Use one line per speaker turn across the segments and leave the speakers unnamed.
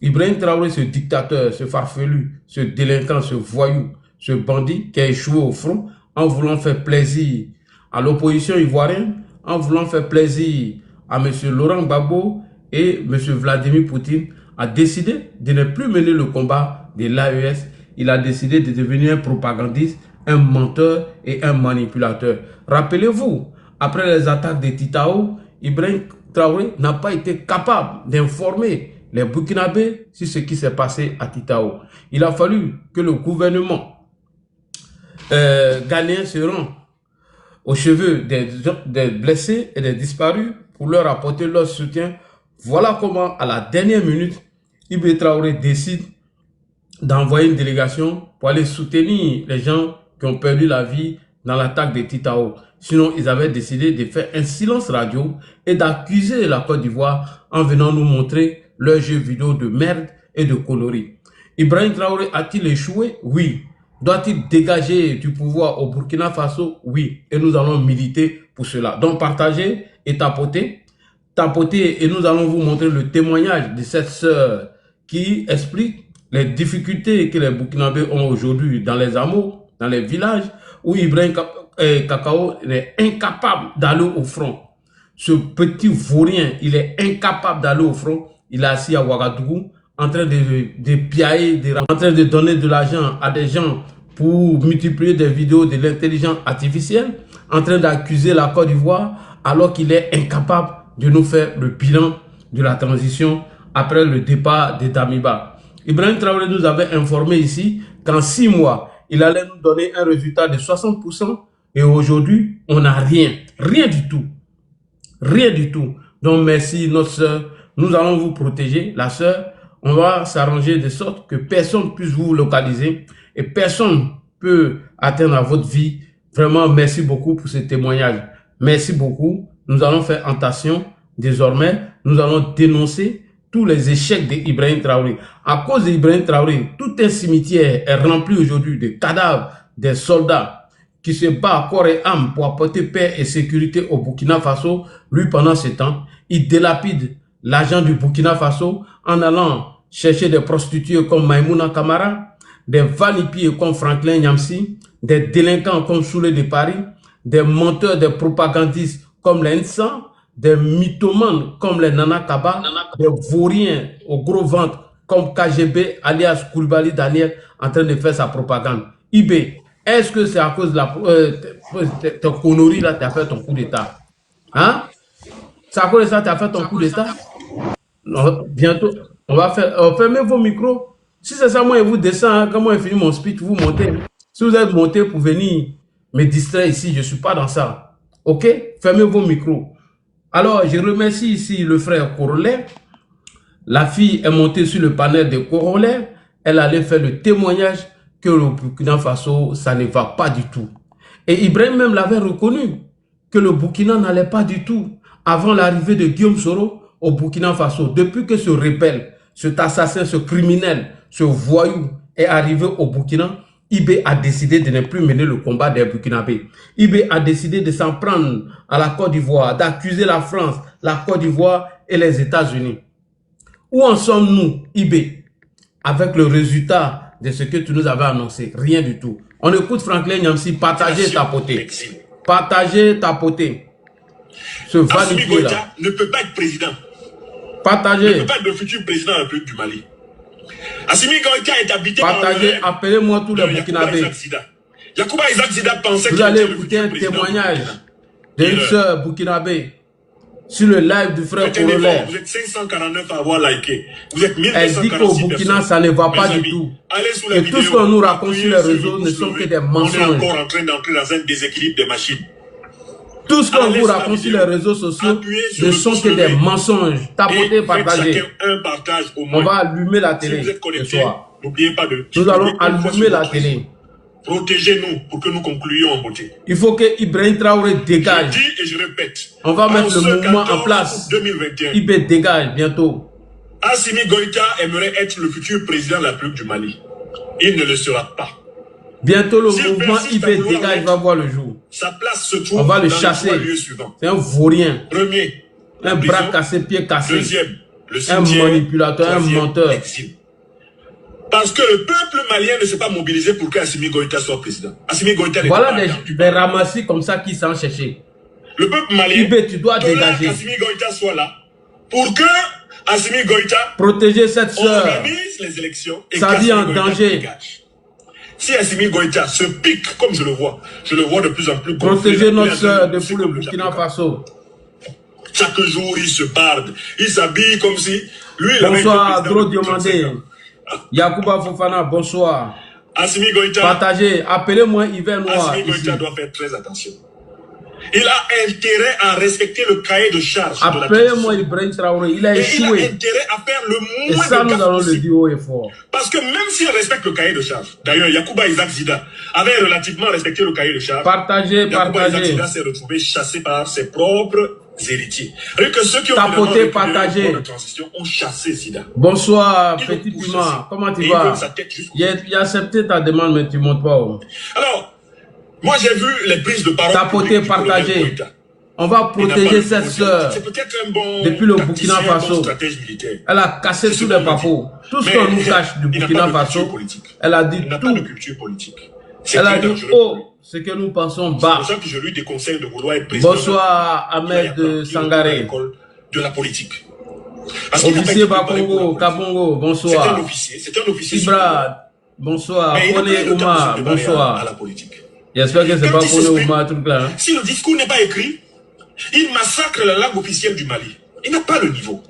Ibrahim Traoré, ce dictateur, ce farfelu, ce délinquant, ce voyou, ce bandit qui a échoué au front en voulant faire plaisir à l'opposition ivoirienne, en voulant faire plaisir à M. Laurent Gbagbo et M. Vladimir Poutine, a décidé de ne plus mener le combat de l'AES. Il a décidé de devenir un propagandiste, un menteur et un manipulateur. Rappelez-vous, après les attaques de Titao, Ibrahim Traoré n'a pas été capable d'informer les Burkinabés sur ce qui s'est passé à Titao. Il a fallu que le gouvernement ghanéen se rende aux cheveux des blessés et des disparus pour leur apporter leur soutien. Voilà comment, à la dernière minute, Ibrahim Traoré décide d'envoyer une délégation pour aller soutenir les gens qui ont perdu la vie dans l'attaque de Titao. Sinon, ils avaient décidé de faire un silence radio et d'accuser la Côte d'Ivoire en venant nous montrer leurs jeux vidéo de merde et de conneries. Ibrahim Traoré a-t-il échoué? Oui. Doit-il dégager du pouvoir au Burkina Faso? Oui. Et nous allons militer pour cela. Donc, partagez et tapotez. Tapotez et nous allons vous montrer le témoignage de cette sœur qui explique les difficultés que les Burkinabés ont aujourd'hui dans les hameaux, dans les villages, où Ibrahim Kakao est incapable d'aller au front. Ce petit vaurien, il est incapable d'aller au front. Il est assis à Ouagadougou, en train de piailler, en train de donner de l'argent à des gens pour multiplier des vidéos de l'intelligence artificielle, en train d'accuser la Côte d'Ivoire, alors qu'il est incapable de nous faire le bilan de la transition après le départ de Damiba. Ibrahim Traoré nous avait informé ici qu'en 6 mois, il allait nous donner un résultat de 60% et aujourd'hui, on n'a rien. Rien du tout. Rien du tout. Donc, merci notre sœur. Nous allons vous protéger. La sœur, on va s'arranger de sorte que personne ne puisse vous localiser et personne ne peut atteindre à votre vie. Vraiment, merci beaucoup pour ce témoignage. Merci beaucoup. Nous allons faire attention. Désormais, nous allons dénoncer tous les échecs d'Ibrahim Traoré. À cause d'Ibrahim Traoré, tout un cimetière est rempli aujourd'hui de cadavres des soldats qui se battent corps et âme pour apporter paix et sécurité au Burkina Faso. Lui, pendant ce temps, il délapide l'argent du Burkina Faso en allant chercher des prostituées comme Maïmouna Kamara, des valipiers comme Franklin Nyamsi, des délinquants comme Soulé de Paris, des menteurs, des propagandistes comme les Nsan, des mythomanes comme les Nana Kaba, des vauriens au gros ventre comme KGB alias Koulibaly Daniel en train de faire sa propagande. IB, est-ce que c'est à cause de ta connerie là, tu as fait ton coup d'état? Hein? C'est à cause de ça que tu as fait ton coup d'état? Bientôt, on va faire. Fermez vos micros. Si c'est ça, moi, je vous descends. Hein, quand moi, je finis mon speech, vous montez. Si vous êtes monté pour venir me distraire ici, je ne suis pas dans ça. Ok? Fermez vos micros. Alors, je remercie ici le frère Corollaire. La fille est montée sur le panel de Corollaire. Elle allait faire le témoignage que le Burkina Faso, ça ne va pas du tout. Et Ibrahim même l'avait reconnu, que le Burkina n'allait pas du tout avant l'arrivée de Guillaume Soro au Burkina Faso. Depuis que ce rebelle, cet assassin, ce criminel, ce voyou est arrivé au Burkina, IB a décidé de ne plus mener le combat des Burkinabés. IB a décidé de s'en prendre à la Côte d'Ivoire, d'accuser la France, la Côte d'Ivoire et les États-Unis. Où en sommes-nous, IB, avec le résultat de ce que tu nous avais annoncé? Rien du tout. On écoute Franklin Nyamsi, partagez ta potée. Partagez ta potée. Ce valipier là
ne peut pas être président.
Partagez.
Ne peut pas être le futur président de la République du Mali. Assimi Goïta est habité
partagez, appelez-moi tous les Burkinabés.
Yacouba Isaac Sida pensait
vous allez écouter un témoignage d'une sœur burkinabé sur le live du frère Corollaire.
Vous êtes 549 à avoir liké. Vous êtes 1246
elle dit qu'au Burkina, ça ne va pas du tout. Et tout ce qu'on nous raconte sur les réseaux ne sont que des mensonges.
On est encore en train d'entrer dans un déséquilibre des machines.
Tout ce qu'on vous raconte sur les réseaux sociaux ne sont que des mensonges. Tapotez, partagez. On va allumer la télé ce soir.
N'oubliez pas de...
Nous allons allumer la télé.
Protégez-nous pour que nous concluions en beauté.
Il faut que Ibrahim Traoré dégage.
Je dis et je répète.
On va mettre le mouvement en place.
2021.
IB dégage bientôt.
Assimi Goïta aimerait être le futur président de la République du Mali. Il ne le sera pas.
Bientôt le mouvement IB dégage va voir le jour.
Sa place se trouve
on va le chasser. C'est un vaurien.
Premier.
Un bras cassé, pied cassé.
Deuxième. Le
un
cimetière,
manipulateur, un
troisième,
menteur.
l'exil. Parce que le peuple malien ne s'est pas mobilisé pour qu'Assimi Goïta soit président. Assimi Goïta n'est
Voilà
pas
des ramassis comme ça qui s'en chercher.
Le peuple malien,
Ibé, tu dois dégager.
qu'Assimi Goïta soit là pour que Assimi Goïta
protéger cette sœur.
Organise les élections et
ça dit en
Goïta
danger.
dégage. Si Assimi Goïta se pique comme je le vois de plus en plus.
Protéger notre sœur depuis le Burkina Faso.
Chaque jour, il se barde. Il s'habille comme si lui, il
bonsoir, Gros Diomandé. Yacouba Fofana, bonsoir.
Assimi Goïta.
Partagez, appelez-moi Hiver Noir.
Assimi Goïta doit faire très attention. Il a intérêt à respecter le cahier de charge.
Appelez-moi Ibrahim Traoré, il a échoué.
Il a intérêt à faire le moins
et ça, nous allons le dire haut et fort.
Parce que même s'il respecte le cahier de charge, d'ailleurs, Yacouba Isaac Zida avait relativement respecté le cahier de charge.
Partagez,
Yacouba Isaac Zida s'est retrouvé chassé par ses propres héritiers. Rien que ceux qui ont
tapoté, partagé.
De transition ont chassé Zida.
Bonsoir, petit Puma. Comment tu vas? Il a accepté ta demande, mais tu ne montes pas.
Alors, moi j'ai vu les prises de parole.
Tapoter, partager. On va protéger cette sœur.
C'est peut-être un bon
depuis le Burkina Faso. Elle a cassé tous les papos. Tout ce qu'on nous cache du Burkina Faso, elle a dit tout.
De culture politique.
Elle a dit, oh, ce que nous pensons bas.
C'est pour ça que je lui déconseille de vouloir être président.
Bonsoir, Ahmed Sangaré.
De la politique.
Officier Bakongo, Kabongo, bonsoir.
C'est un officier.
Ibra, bonsoir. Kone Oumar, bonsoir.
À la politique.
J'espère que c'est pas Kone Oumar, tout là.
Si le discours n'est pas écrit, il massacre la langue officielle du Mali. Il n'a pas le niveau.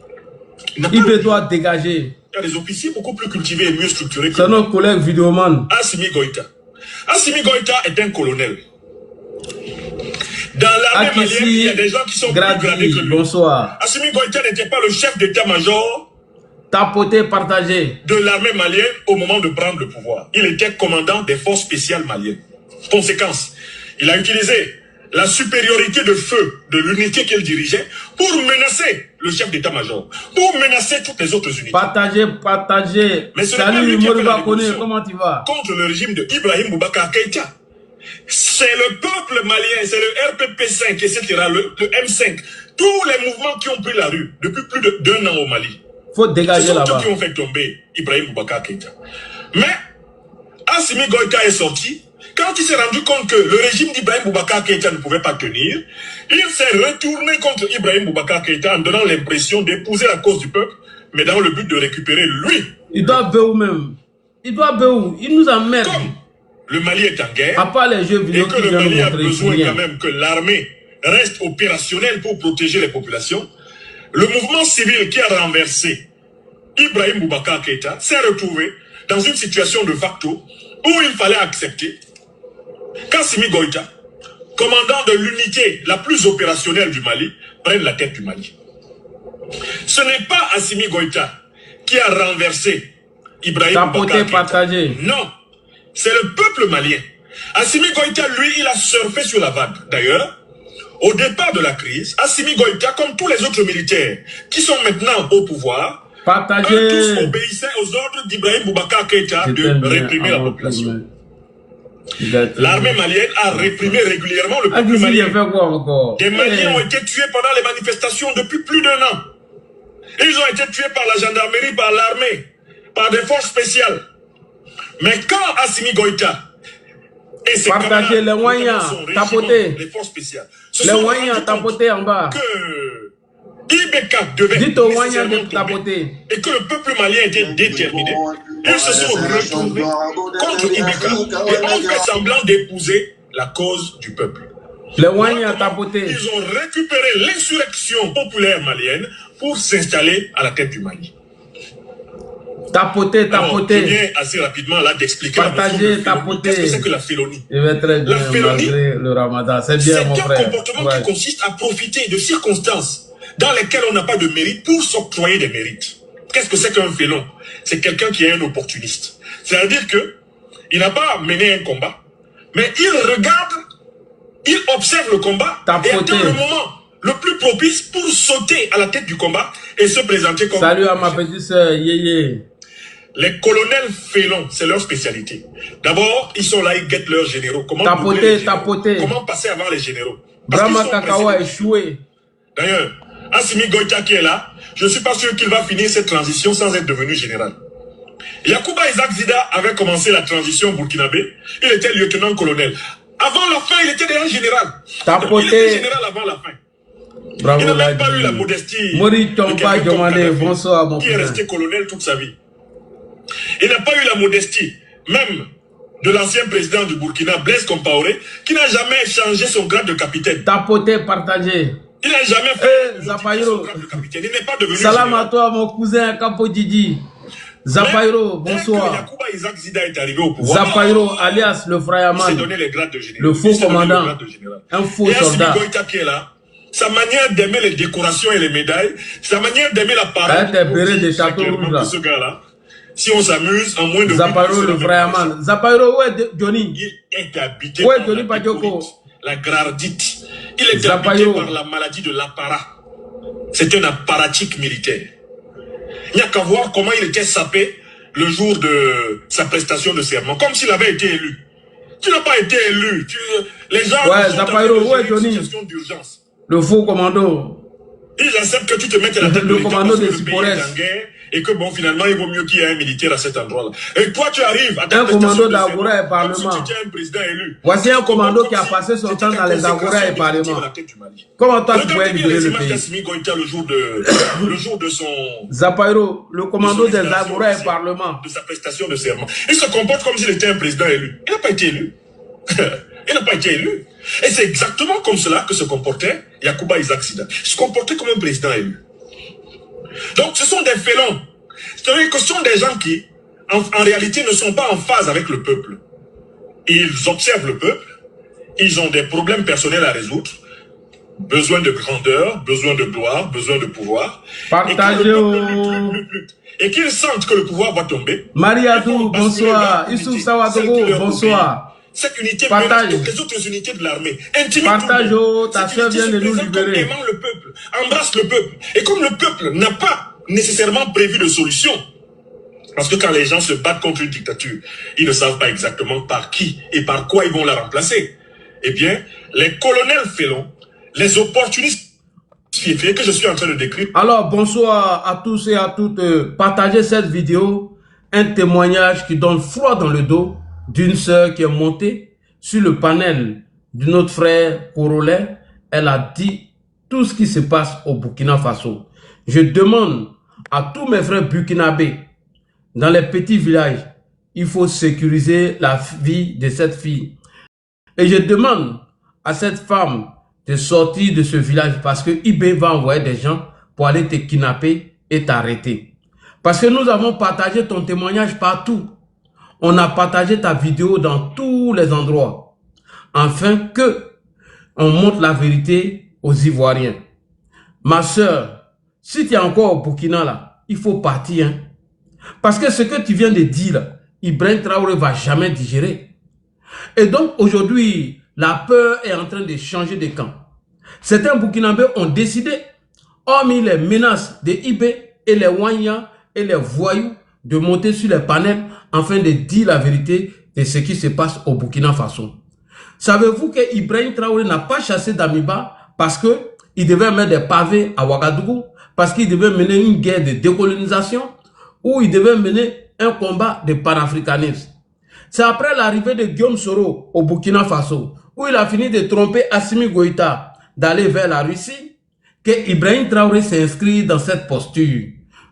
Il doit dégager.
Il y a des officiers beaucoup plus cultivés et mieux structurés que
c'est notre collègue vidéoman.
Assimi Goïta. Assimi Goïta est un colonel. Dans l'armée malienne, il y a des gens qui sont plus gradés que lui.
Bonsoir.
Assimi Goïta n'était pas le chef d'état-major
tapoter, partager
de l'armée malienne au moment de prendre le pouvoir. Il était commandant des forces spéciales maliennes. Conséquence, il a utilisé la supériorité de feu de l'unité qu'il dirigeait pour menacer le chef d'état-major, pour menacer toutes les autres unités.
Partager.
Mais
salut, Moriba Kone, comment tu vas?
Contre le régime de Ibrahim Boubacar Keïta. C'est le peuple malien, c'est le RPP5, etc., le M5, tous les mouvements qui ont pris la rue depuis plus d'1 an au Mali.
Faut dégager là-bas.
Ce sont eux qui ont fait tomber Ibrahim Boubacar Keïta. Mais Assimi Goïta est sorti. Quand il s'est rendu compte que le régime d'Ibrahim Boubacar Keïta ne pouvait pas tenir, il s'est retourné contre Ibrahim Boubacar Keïta en donnant l'impression d'épouser la cause du peuple, mais dans le but de récupérer lui.
Il doit béou même. Il doit béou. Il nous emmerde.
Comme le Mali est en guerre,
à part les jeux vidéo
et que le Mali a besoin quand même que l'armée reste opérationnelle pour protéger les populations, le mouvement civil qui a renversé Ibrahim Boubacar Keïta s'est retrouvé dans une situation de facto où il fallait accepter qu'Assimi Goïta, commandant de l'unité la plus opérationnelle du Mali, prenne la tête du Mali. Ce n'est pas Assimi Goïta qui a renversé Ibrahim Boubacar Keïta. Non, c'est le peuple malien. Assimi Goïta, lui, il a surfé sur la vague. D'ailleurs, au départ de la crise, Assimi Goïta, comme tous les autres militaires qui sont maintenant au pouvoir, tous obéissaient aux ordres d'Ibrahim Boubacar Keïta de réprimer la population. L'armée malienne a réprimé régulièrement le peuple malien. Des Maliens ont été tués pendant les manifestations depuis plus d'1 an. Ils ont été tués par la gendarmerie, par l'armée, par des forces spéciales. Mais quand Assimi Goïta et ses camarades,
les moyens, tapoter,
les forces spéciales,
les moyens, tapoter en bas,
que Ibeka devait nécessairement tomber et que le peuple malien était déterminé, ils se sont retournés contre Ibeka et ont fait semblant d'épouser la cause du peuple.
Les moyens, tapoter.
Ils ont récupéré l'insurrection populaire malienne pour s'installer à la tête du Mali.
Tapoter.
Je viens assez rapidement là d'expliquer
partager, tapoter.
Qu'est-ce que c'est que la félonie?
La félonie, le Ramadan, c'est bien mon frère.
C'est un comportement qui consiste à profiter de circonstances dans lesquelles on n'a pas de mérite pour s'octroyer des mérites. Qu'est-ce que c'est qu'un félon? C'est quelqu'un qui est un opportuniste. C'est-à-dire que il n'a pas mené un combat, mais il regarde, il observe le combat et attend le moment le plus propice pour sauter à la tête du combat et se présenter comme...
Salut à ma petite sœur, Yéyé.
Les colonels félons, c'est leur spécialité. D'abord, ils sont là, ils guettent leurs généraux. Comment
tapoter.
Comment passer avant les généraux?
Brahma Kakawa échoué.
D'ailleurs, Assimi Goïta qui est là, je ne suis pas sûr qu'il va finir cette transition sans être devenu général. Yacouba Isaac Zida avait commencé la transition burkinabé. Il était lieutenant-colonel. Avant la fin, il était déjà général. Il était général avant la fin.
Bravo,
il n'a même pas eu la modestie qui est resté colonel toute sa vie. Il n'a pas eu la modestie, même de l'ancien président du Burkina, Blaise Compaoré, qui n'a jamais changé son grade de capitaine.
Tapoté, partagé.
Il n'a jamais fait son grade de capitaine. Il n'est pas devenu
salam à toi, mon cousin Capo Didi. Zapairo, bonsoir.
Yacouba Isaac Zida est arrivé au pouvoir.
Zapairo, alias le Frayaman.
Il s'est donné les grades de général.
Le faux commandant. Un faux soldat.
Et Goïta qui est là, sa manière d'aimer les décorations et les médailles, sa manière d'aimer la parole. Ce gars-là, si on s'amuse, en moins de
Zapairo, le Frayaman. Zapairo, où est Johnny?
Il est habité par la gradite. Il est habité par la maladie de l'apparat. C'est un apparatique militaire. Il n'y a qu'à voir comment il était sapé le jour de sa prestation de serment, comme s'il avait été élu. Tu n'as pas été élu. Les gens
sont une
gestion d'urgence.
Le faux commando.
Ils acceptent que tu te mettes à la tête de l'État parce que le pays est en guerre et que bon, finalement, il vaut mieux qu'il y ait un militaire à cet endroit-là. Et toi, tu arrives à ta
commando d'Agora et Parlement.
Comme si tu étais un président élu.
Voici un commando qui a passé son temps dans les Agora et Parlement. Comment toi, tu pouvais libérer le pays?
Le jour de son...
Zapairo, le commando des Agora et Parlement.
De sa prestation de serment. Il se comporte comme s'il était un président élu. Il n'a pas été élu. Il n'a pas été élu. Et c'est exactement comme cela que se comportait Yacouba Isaac Zida. Il se comportait comme un président élu. Donc ce sont des félons. C'est-à-dire que ce sont des gens qui, en réalité, ne sont pas en phase avec le peuple. Ils observent le peuple, ils ont des problèmes personnels à résoudre, besoin de grandeur, besoin de gloire, besoin de pouvoir.
Partagez.
Et qu'ils sentent que le pouvoir va tomber.
Mariadou, bonsoir. Issouf Sawadogo, bonsoir.
Cette unité menace toutes les autres unités de l'armée.
Partage, ta soeur vient de nous libérer.
Aimant le peuple, embrasse le peuple. Et comme le peuple n'a pas nécessairement prévu de solution, parce que quand les gens se battent contre une dictature, ils ne savent pas exactement par qui et par quoi ils vont la remplacer. Eh bien, les colonels félons, les opportunistes que je suis en train de décrire.
Alors, bonsoir à tous et à toutes. Partagez cette vidéo, un témoignage qui donne froid dans le dos d'une sœur qui est montée sur le panel de notre frère Corolet. Elle a dit tout ce qui se passe au Burkina Faso. Je demande à tous mes frères burkinabés, dans les petits villages, il faut sécuriser la vie de cette fille. Et je demande à cette femme de sortir de ce village parce que IB va envoyer des gens pour aller te kidnapper et t'arrêter. Parce que nous avons partagé ton témoignage partout. On a partagé ta vidéo dans tous les endroits, afin que on montre la vérité aux Ivoiriens. Ma soeur, si tu es encore au Burkina, là, il faut partir. Hein? Parce que ce que tu viens de dire, là, Ibrahim Traoré ne va jamais digérer. Et donc, aujourd'hui, la peur est en train de changer de camp. Certains Burkinabés ont décidé, hormis les menaces des IB et les Wanya et les voyous, de monter sur les panels afin de dire la vérité de ce qui se passe au Burkina Faso. Savez-vous que Ibrahim Traoré n'a pas chassé Damiba parce qu'il devait mettre des pavés à Ouagadougou, parce qu'il devait mener une guerre de décolonisation ou il devait mener un combat de panafricanisme. C'est après l'arrivée de Guillaume Soro au Burkina Faso, où il a fini de tromper Assimi Goïta d'aller vers la Russie, que Ibrahim Traoré s'est inscrit dans cette posture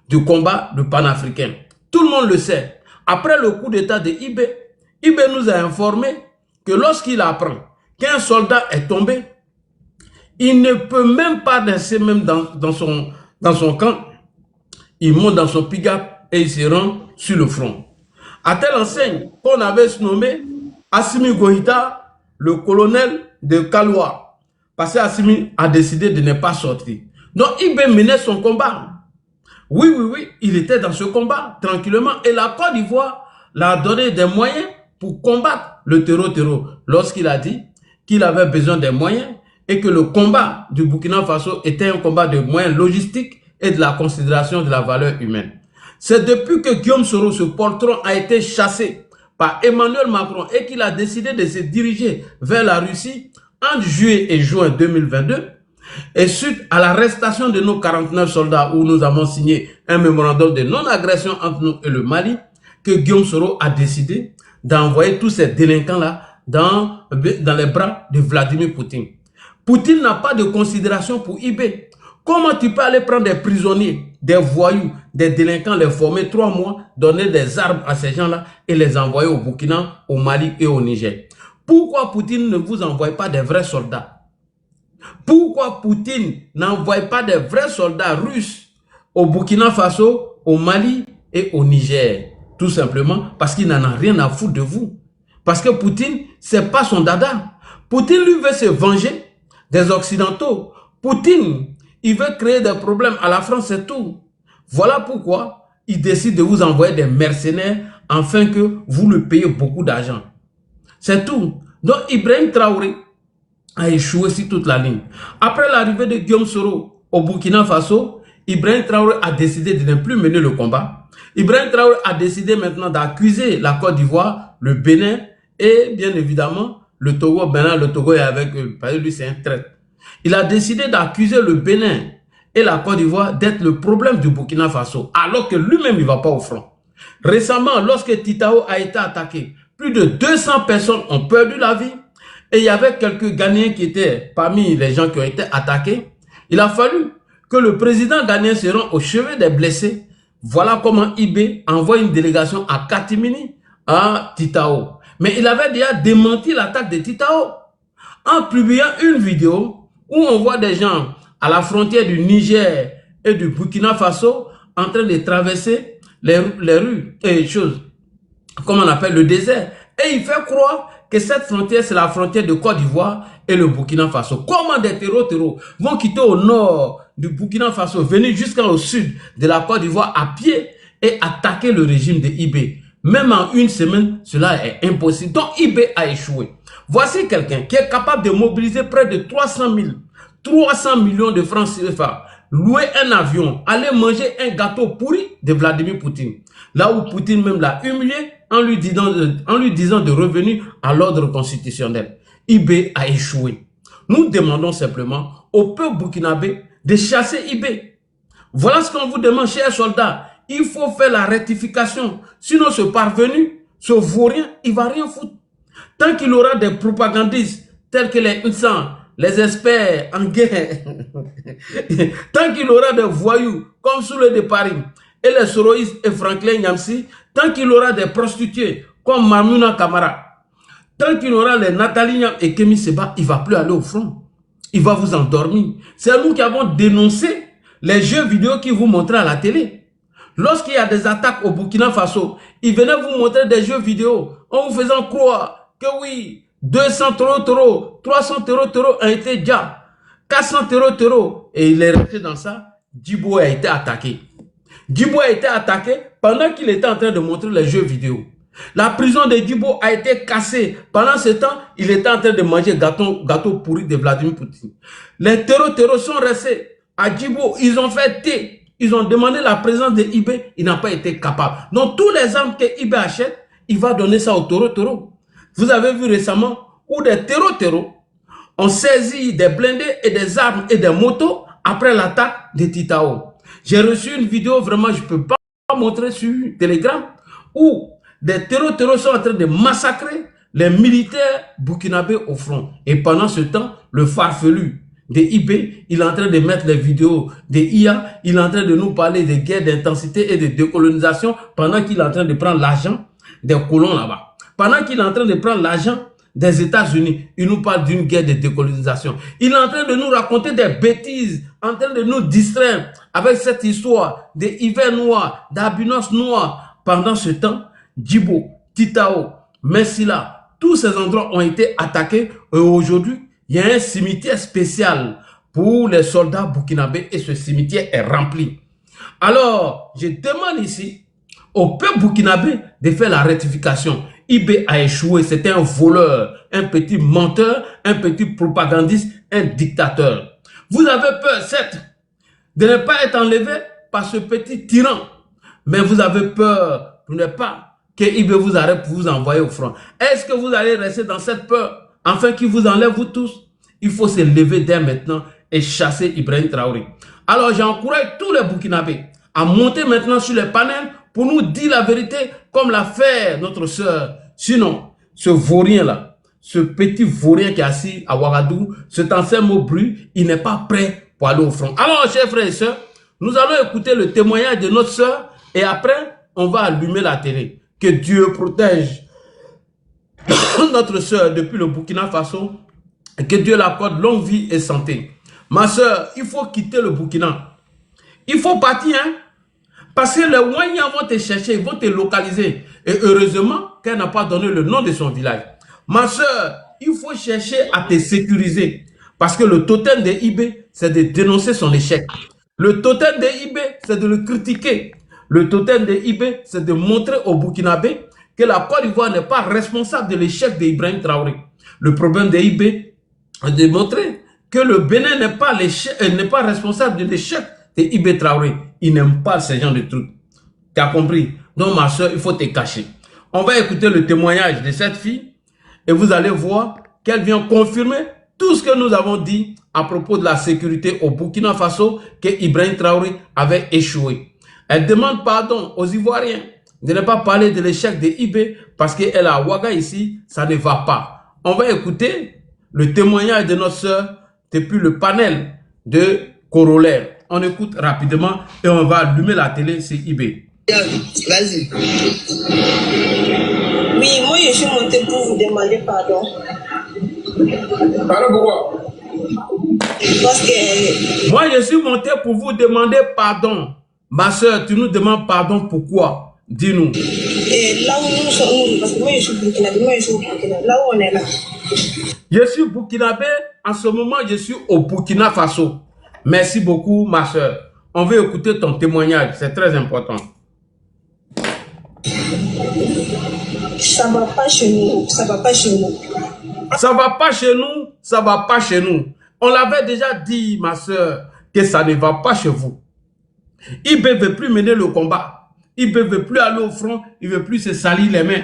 du combat de panafricain. Tout le monde le sait. Après le coup d'état de IB, IB nous a informé que lorsqu'il apprend qu'un soldat est tombé, il ne peut même pas rester même dans son camp. Il monte dans son pick-up et il se rend sur le front. À telle enseigne qu'on avait nommé Assimi Goïta, le colonel de Kaloua. Parce que Assimi a décidé de ne pas sortir. Donc IB menait son combat. Oui, il était dans ce combat, tranquillement. Et la Côte d'Ivoire l'a donné des moyens pour combattre le terreau lorsqu'il a dit qu'il avait besoin des moyens et que le combat du Burkina Faso était un combat de moyens logistiques et de la considération de la valeur humaine. C'est depuis que Guillaume Soro, ce poltron, a été chassé par Emmanuel Macron et qu'il a décidé de se diriger vers la Russie entre juillet et juin 2022 Et suite à l'arrestation de nos 49 soldats où nous avons signé un mémorandum de non-agression entre nous et le Mali, que Guillaume Soro a décidé d'envoyer tous ces délinquants-là dans les bras de Vladimir Poutine. Poutine n'a pas de considération pour IB. Comment tu peux aller prendre des prisonniers, des voyous, des délinquants, les former 3 mois, donner des armes à ces gens-là et les envoyer au Burkina, au Mali et au Niger? Pourquoi Poutine ne vous envoie pas des vrais soldats? Pourquoi Poutine n'envoie pas des vrais soldats russes au Burkina Faso, au Mali et au Niger? Tout simplement parce qu'il n'en a rien à foutre de vous. Parce que Poutine, c'est pas son dada. Poutine, lui, veut se venger des Occidentaux. Poutine, il veut créer des problèmes à la France, c'est tout. Voilà pourquoi il décide de vous envoyer des mercenaires afin que vous lui payiez beaucoup d'argent. C'est tout. Donc, Ibrahim Traoré a échoué sur toute la ligne. Après l'arrivée de Guillaume Soro au Burkina Faso, Ibrahim Traoré a décidé de ne plus mener le combat. Ibrahim Traoré a décidé maintenant d'accuser la Côte d'Ivoire, le Bénin et bien évidemment le Togo. Bénin, le Togo est avec eux, parce que lui c'est un traître. Il a décidé d'accuser le Bénin et la Côte d'Ivoire d'être le problème du Burkina Faso, alors que lui-même il ne va pas au front. Récemment, lorsque Titao a été attaqué, plus de 200 personnes ont perdu la vie et il y avait quelques Ghanéens qui étaient parmi les gens qui ont été attaqués. Il a fallu que le président ghanéen se rende au chevet des blessés. Voilà comment IB envoie une délégation à Katimini, à Titao. Mais il avait déjà démenti l'attaque de Titao en publiant une vidéo où on voit des gens à la frontière du Niger et du Burkina Faso en train de traverser les rues et choses, comme on appelle le désert. Et il fait croire que cette frontière, c'est la frontière de Côte d'Ivoire et le Burkina Faso. Comment des terreaux vont quitter au nord du Burkina Faso, venir jusqu'au sud de la Côte d'Ivoire à pied et attaquer le régime de IB? Même en une semaine, cela est impossible. Donc IB a échoué. Voici quelqu'un qui est capable de mobiliser près de 300 millions de francs CFA, louer un avion, aller manger un gâteau pourri de Vladimir Poutine. Là où Poutine même l'a humilié en lui disant de revenir à l'ordre constitutionnel. IB a échoué. Nous demandons simplement au peuple burkinabé de chasser IB. Voilà ce qu'on vous demande, chers soldats. Il faut faire la rectification. Sinon, ce parvenu, ce vaurien, il ne va rien foutre. Tant qu'il aura des propagandistes tels que les Insan, les experts en guerre, tant qu'il aura des voyous comme Soule de Paris et les soroïstes et Franklin Nyamsi, tant qu'il aura des prostituées comme Mamouna Kamara, tant qu'il aura les Nathalie Nyam et Kémy Seba, il ne va plus aller au front. Il va vous endormir. C'est nous qui avons dénoncé les jeux vidéo qui vous montraient à la télé. Lorsqu'il y a des attaques au Burkina Faso, ils venaient vous montrer des jeux vidéo en vous faisant croire que oui, 200 taureaux, 300 taureaux ont été déjà, 400 taureaux. Et il est resté dans ça. Djibo a été attaqué. Djibo a été attaqué pendant qu'il était en train de montrer les jeux vidéo. La prison de Djibo a été cassée. Pendant ce temps, il était en train de manger gâteau pourri de Vladimir Poutine. Les terreaux sont restés à Djibo. Ils ont fait thé. Ils ont demandé la présence de IB. Il n'a pas été capable. Donc, tous les armes que IB achète, il va donner ça aux taureaux. Vous avez vu récemment où des terreaux ont saisi des blindés et des armes et des motos après l'attaque de Titao. J'ai reçu une vidéo, vraiment, je ne peux pas montrer sur Telegram, où des terreaux sont en train de massacrer les militaires burkinabés au front. Et pendant ce temps, le farfelu de IB, il est en train de mettre les vidéos de IA, il est en train de nous parler de guerre d'intensité et de décolonisation pendant qu'il est en train de prendre l'argent des colons là-bas. Pendant qu'il est en train de prendre l'argent des États-Unis, il nous parle d'une guerre de décolonisation. Il est en train de nous raconter des bêtises, en train de nous distraire avec cette histoire des hivers noirs, d'albinos noirs. Pendant ce temps, Djibo, Titao, Messila, tous ces endroits ont été attaqués et aujourd'hui, il y a un cimetière spécial pour les soldats burkinabés et ce cimetière est rempli. Alors, je demande ici au peuple burkinabé de faire la rectification. IB a échoué, c'était un voleur, un petit menteur, un petit propagandiste, un dictateur. Vous avez peur, certes, de ne pas être enlevé par ce petit tyran, mais vous avez peur pour ne pas que IB vous arrête pour vous envoyer au front. Est-ce que vous allez rester dans cette peur afin qu'il vous enlève vous tous? Il faut se lever dès maintenant et chasser Ibrahim Traoré. Alors j'encourage tous les Burkinabés à monter maintenant sur les panels pour nous dire la vérité comme l'a fait notre sœur. Sinon, ce vaurien-là, ce petit vaurien qui est assis à Ouagadougou, cet ancien mot bruit, il n'est pas prêt pour aller au front. Alors, chers frères et sœurs, nous allons écouter le témoignage de notre sœur et après, on va allumer la télé. Que Dieu protège notre sœur depuis le Burkina Faso et que Dieu l'accorde longue vie et santé. Ma sœur, il faut quitter le Burkina. Il faut partir, hein? Parce que les Wanyans vont te chercher, ils vont te localiser. Et heureusement qu'elle n'a pas donné le nom de son village. Ma soeur, il faut chercher à te sécuriser. Parce que le totem de IB, c'est de dénoncer son échec. Le totem de IB, c'est de le critiquer. Le totem de IB, c'est de montrer aux Burkinabés que la Côte d'Ivoire n'est pas responsable de l'échec d'Ibrahim Traoré. Le problème de IB est de montrer que le Bénin n'est pas responsable de l'échec d'Ibé Traoré. Il n'aime pas ce genre de trucs. Tu as compris? Donc, ma soeur, il faut te cacher. On va écouter le témoignage de cette fille et vous allez voir qu'elle vient confirmer tout ce que nous avons dit à propos de la sécurité au Burkina Faso, que Ibrahim Traoré avait échoué. Elle demande pardon aux Ivoiriens de ne pas parler de l'échec de IB parce qu'elle a Ouaga ici, ça ne va pas. On va écouter le témoignage de notre soeur depuis le panel de Corollaire. On écoute rapidement et on va allumer la télé, c'est IB.
Vas-y. Oui, moi je suis montée pour vous demander pardon.
Pardon pourquoi?
Parce que...
Moi je suis montée pour vous demander pardon. Ma soeur, tu nous demandes pardon pourquoi? Dis-nous.
Là où nous sommes, parce que moi je suis burkinabé, là où on est là.
Je suis burkinabé, en ce moment je suis au Burkina Faso. Merci beaucoup ma soeur. On veut écouter ton témoignage, c'est très important.
Ça va pas chez nous, ça va pas chez nous.
Ça va pas chez nous, ça va pas chez nous. On l'avait déjà dit ma soeur que ça ne va pas chez vous. Il ne veut plus mener le combat. Il ne veut plus aller au front, il ne veut plus se salir les mains.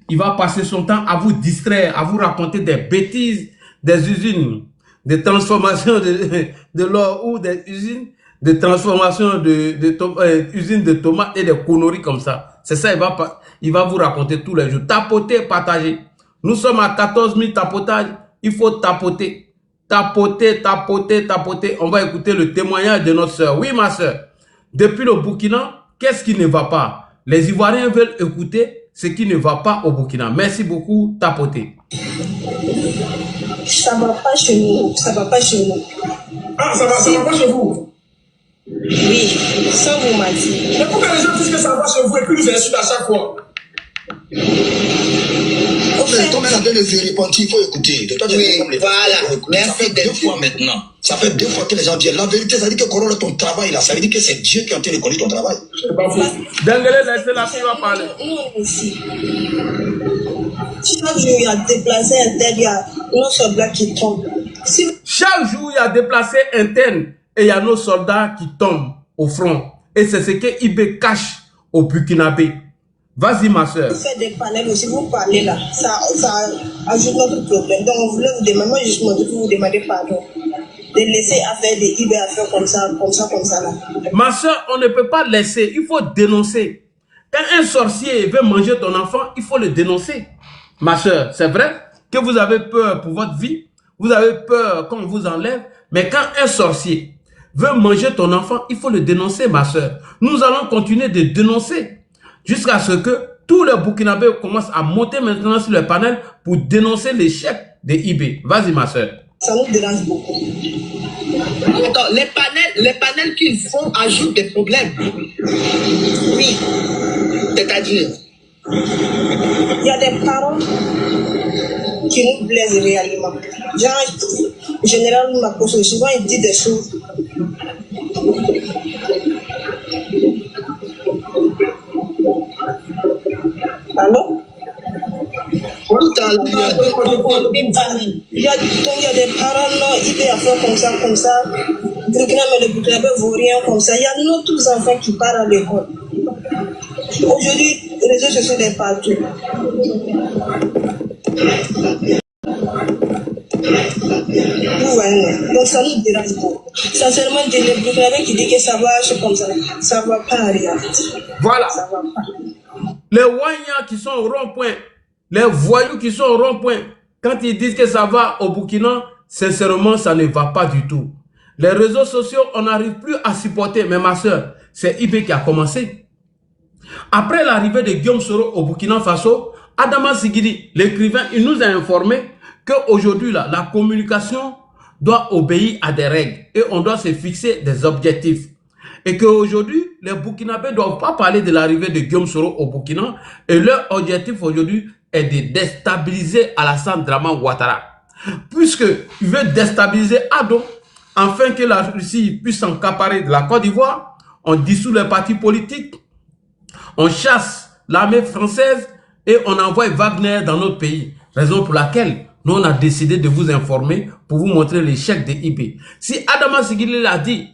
Il va passer son temps à vous distraire, à vous raconter des bêtises, des usines de transformation de l'or ou des usines de transformation usines de tomates et des conneries comme ça. C'est ça, il va vous raconter tous les jours. Tapoter, partager. Nous sommes à 14 000 tapotages. Il faut tapoter. Tapoter, tapoter, tapoter. On va écouter le témoignage de notre soeur. Oui, ma soeur. Depuis le Burkina, qu'est-ce qui ne va pas? Les Ivoiriens veulent écouter ce qui ne va pas au Burkina. Merci beaucoup, tapoter.
Ça va pas chez nous, ça va pas chez nous.
Ah, ça va pas chez vous?
Oui, ça vous m'a dit.
Mais pourquoi les gens disent que ça va chez vous et puis nous insultent à chaque fois?
Toi-même avec le vieux repentir, il faut écouter. De toi,
oui, voilà.
Merci ça fait 2 fois maintenant. Ça fait 2 fois que les gens viennent. La vérité, ça veut dire que Corona, ton travail, là, ça veut dire que c'est Dieu qui a en train de conduire ton travail.
C'est pas faux.
Dengele, laissez la fille parler.
Nous ici. Chaque jour, il y a déplacé un tel, il y a nos soldats qui tombent.
Chaque jour, il y a déplacé interne et il y a nos soldats qui tombent au front. Et c'est ce que IB cache au Burkinabé. Vas-y, ma soeur.
Vous faites des panels aussi, vous parlez là. Ça ajoute notre problème. Donc, on voulait vous demander, moi, je suis montée pour vous demander pardon. De laisser affaire des IB à faire comme ça là.
Ma soeur, on ne peut pas laisser, il faut dénoncer. Quand un sorcier veut manger ton enfant, il faut le dénoncer. Ma soeur, c'est vrai que vous avez peur pour votre vie, vous avez peur qu'on vous enlève, mais quand un sorcier veut manger ton enfant, il faut le dénoncer, ma soeur. Nous allons continuer de dénoncer jusqu'à ce que tous les Burkinabés commencent à monter maintenant sur le panel pour dénoncer l'échec des IB. Vas-y, ma soeur.
Ça nous dérange beaucoup.
Les panels qu'ils font ajoutent des problèmes.
Oui.
C'est-à-dire,
il y a des parents qui nous plaisent réellement. Genre, général Makoso, souvent il dit des choses. Allô? Il y a des parents, non, il peut faire comme ça. Burkina, mais le Burkina ne vaut rien comme ça. Il y a d'autres enfants qui partent à l'école. Aujourd'hui, les réseaux sociaux sont partout. Vous voyez, donc ça nous dérange beaucoup. Sincèrement, les Burkinabés qui disent que ça va, c'est comme ça va pas en réalité.
Voilà.
Ça va pas.
Les Wanyas qui sont au rond-point, les voyous qui sont au rond-point, quand ils disent que ça va au Burkina, sincèrement, ça ne va pas du tout. Les réseaux sociaux, on n'arrive plus à supporter. Mais ma soeur, c'est IB qui a commencé. Après l'arrivée de Guillaume Soro au Burkina Faso, Adama Sigiri, l'écrivain, il nous a informé qu'aujourd'hui, la communication doit obéir à des règles et on doit se fixer des objectifs. Et qu'aujourd'hui, les Burkinabés ne doivent pas parler de l'arrivée de Guillaume Soro au Burkina et leur objectif aujourd'hui est de déstabiliser Alassane Draman Ouattara. Puisqu'il veut déstabiliser Ado afin que la Russie puisse s'accaparer de la Côte d'Ivoire, on dissout les partis politiques, on chasse l'armée française et on envoie Wagner dans notre pays. Raison pour laquelle nous on a décidé de vous informer pour vous montrer l'échec de IB. Si Adama Sigili l'a dit,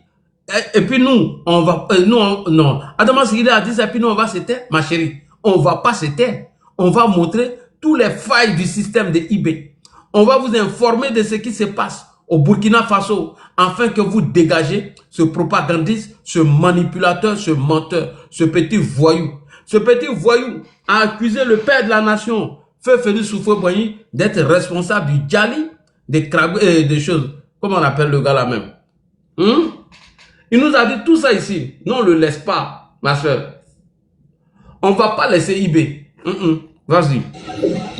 et puis nous, on va... non, Adama Sigili a dit, et puis nous on va se taire, ma chérie. On va pas se taire. On va montrer tous les failles du système de IB. On va vous informer de ce qui se passe au Burkina Faso, afin que vous dégagez ce propagandiste, ce manipulateur, ce menteur, ce petit voyou. Ce petit voyou a accusé le père de la nation, Feu Félix Houphouët-Boigny, d'être responsable du Djali, des choses. Comment on appelle le gars là même? Il nous a dit tout ça ici. Non, on ne le laisse pas, ma soeur. On ne va pas laisser IB. Vas-y.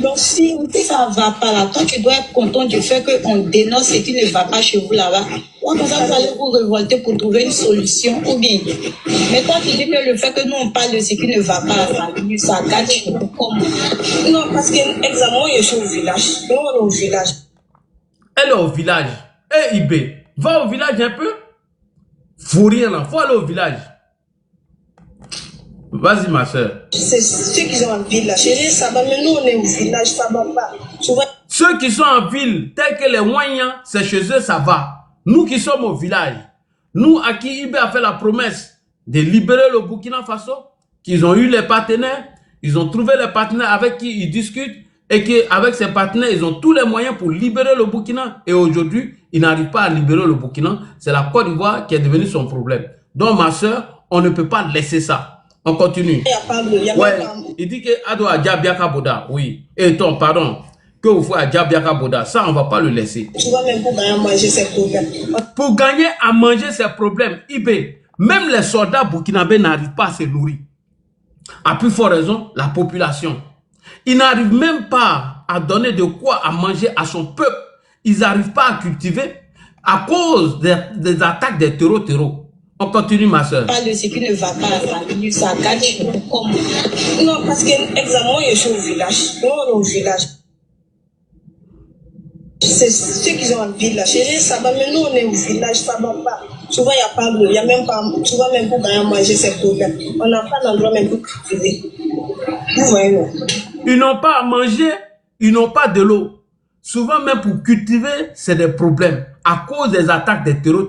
Donc, si ça ne va pas là, toi, tu dois être content du fait qu'on dénonce ce qui ne va pas chez vous là-bas. Ou comme ça, vous allez vous révolter pour trouver une solution ou bien. Mais toi, tu dis que le fait que nous, on parle de ce qui ne va pas, ça gâche comment?
Non, parce que, exemple, moi, je suis au village. Nous, on est au village.
Elle est au village. Eh, IB, va au village un peu. Faut rien là, faut aller au village. Vas-y, ma soeur.
C'est ceux qui sont en ville là. Chérie, ça va, mais nous, on est au village, ça va pas. Tu vois?
Ceux qui sont en ville, tels que les Wanyas, c'est chez eux, ça va. Nous qui sommes au village, nous à qui IB a fait la promesse de libérer le Burkina Faso, qu'ils ont eu les partenaires, ils ont trouvé les partenaires avec qui ils discutent, et qu'avec ces partenaires, ils ont tous les moyens pour libérer le Burkina. Et aujourd'hui, ils n'arrivent pas à libérer le Burkina. C'est la Côte d'Ivoire qui est devenue son problème. Donc, ma soeur, on ne peut pas laisser ça. On continue. Ouais, il dit que Ado a Djabiaka Boda, oui. Et ton, pardon, que vous faites à Djabiaka Boda, ça, on ne va pas le laisser.
Tu vois, même pour gagner à manger ses problèmes.
Pour gagner à manger ses problèmes, IB, même les soldats burkinabés n'arrivent pas à se nourrir. À plus forte raison, la population. Ils n'arrivent même pas à donner de quoi à manger à son peuple. Ils n'arrivent pas à cultiver à cause des attaques des terreaux. On continue, ma soeur.
Parle de ce qui ne va pas, ça gâche comment?
Non, parce que, exemple, moi, je suis au village. Nous, on est au village. C'est ceux qui sont en ville là. Chérie, ça va, mais nous, on est au village, ça va pas. Tu vois, il n'y a même pas, tu vois, même pour gagner à manger ses problèmes. On n'a pas d'endroit même pour cultiver. Vous voyez,
ils n'ont pas à manger, ils n'ont pas de l'eau. Souvent, même pour cultiver, c'est des problèmes à cause des attaques des terreaux.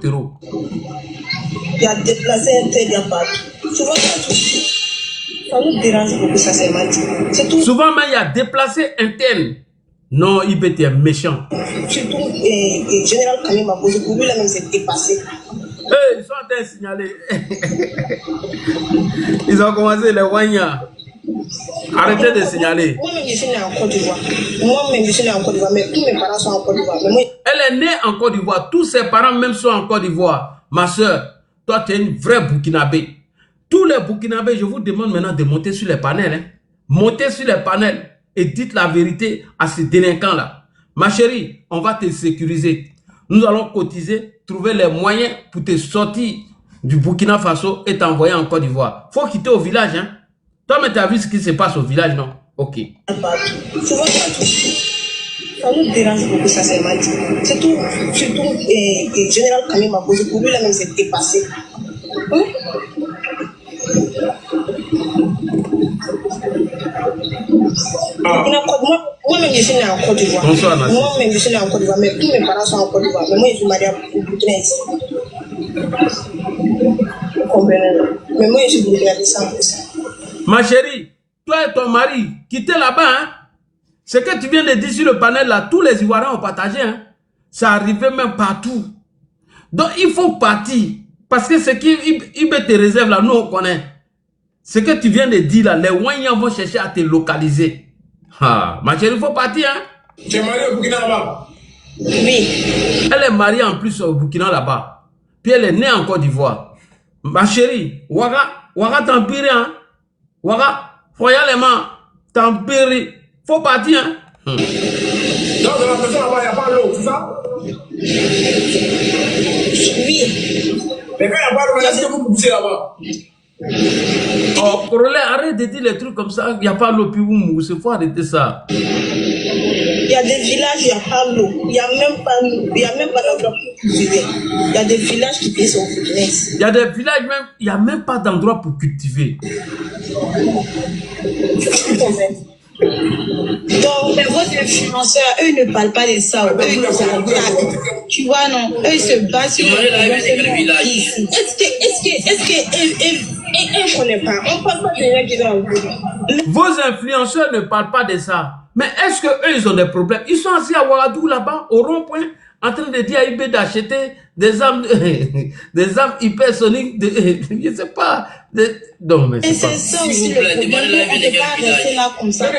Il y a déplacé un tel, il y a pas. Souvent, ça nous dérange beaucoup, ça c'est mal. Tout.
Souvent, même, il y a déplacé interne. Non, il peut être méchant.
Surtout, Général Kami m'a posé pour lui, là même, c'est dépassé.
Ils sont en train de signaler. Ils ont commencé les Wanyas. Arrêtez de signaler.
Moi-même, je suis né en Côte d'Ivoire. Mais tous mes parents sont en Côte d'Ivoire.
Elle est née en Côte d'Ivoire. Tous ses parents même sont en Côte d'Ivoire. Ma soeur, toi, tu es une vraie Burkinabé. Tous les Burkinabés, je vous demande maintenant de monter sur les panels. Hein. Montez sur les panels et dites la vérité à ces délinquants-là. Ma chérie, on va te sécuriser. Nous allons cotiser, trouver les moyens pour te sortir du Burkina Faso et t'envoyer en Côte d'Ivoire. Faut quitter au village, hein. Toi, mais tu as vu ce qui se passe au village, non? Ok.
Souvent, ça nous dérange beaucoup, ça c'est mal. Surtout, Général Kami m'a posé pour lui, là même, c'est dépassé. Hein? Moi-même, je suis né en Côte d'Ivoire. Moi-même, je suis né en Côte d'Ivoire, mais tous mes parents sont en Côte d'Ivoire. Mais moi, je suis marié au Burkina ici. Vous comprenez? Mais moi, je suis Burkinabé 100%.
Ma chérie, toi et ton mari, quittez là-bas. Hein? Ce que tu viens de dire sur le panel là, tous les Ivoiriens ont partagé. Hein? Ça arrivait même partout. Donc, il faut partir. Parce que ce qu'il te réserve là, nous on connaît. Ce que tu viens de dire là, les Wanyans vont chercher à te localiser. Ah, ma chérie, il faut partir, hein.
Tu es marié au Burkina là-bas?
Oui.
Elle est mariée en plus au Burkina là-bas. Puis elle est née en Côte d'Ivoire. Ma chérie, Ouaga t'empire, hein. Ouaga, royalement, t'empire. Faut partir, hein.
Donc, dans la maison là-bas, il n'y a pas l'eau, c'est ça?
Oui.
Mais quand il n'y a pas d'eau, est-ce que vous poussez là-bas?
Oh, Corolé, arrête de dire les trucs comme ça. Il n'y a pas l'eau, puis vous moussez. Il faut arrêter ça.
Il y a des villages, il n'y a pas l'eau. Il n'y a même pas d'endroit pour cultiver. Il y a des villages qui sont foutaises.
Il y a des villages même, il n'y a même pas d'endroit pour cultiver.
Donc,
Mais vos influenceurs, eux ne parlent pas de ça. Eux, ils attaquent. Tu vois, non? Eux, ils se basent sur
est-ce on ne connaît pas? On ne parle pas des gens qui sont en ville.
Vos influenceurs ne parlent pas de ça. Mais est-ce qu'eux, ils ont des problèmes? Ils sont assis à Ouagadougou là-bas, au rond-point, en train de dire à IB d'acheter des armes, des armes hypersoniques, je ne sais pas. Non, mais
Et
c'est pas...
c'est ça aussi le problème. On ne peut pas rester là comme ça.
Attends,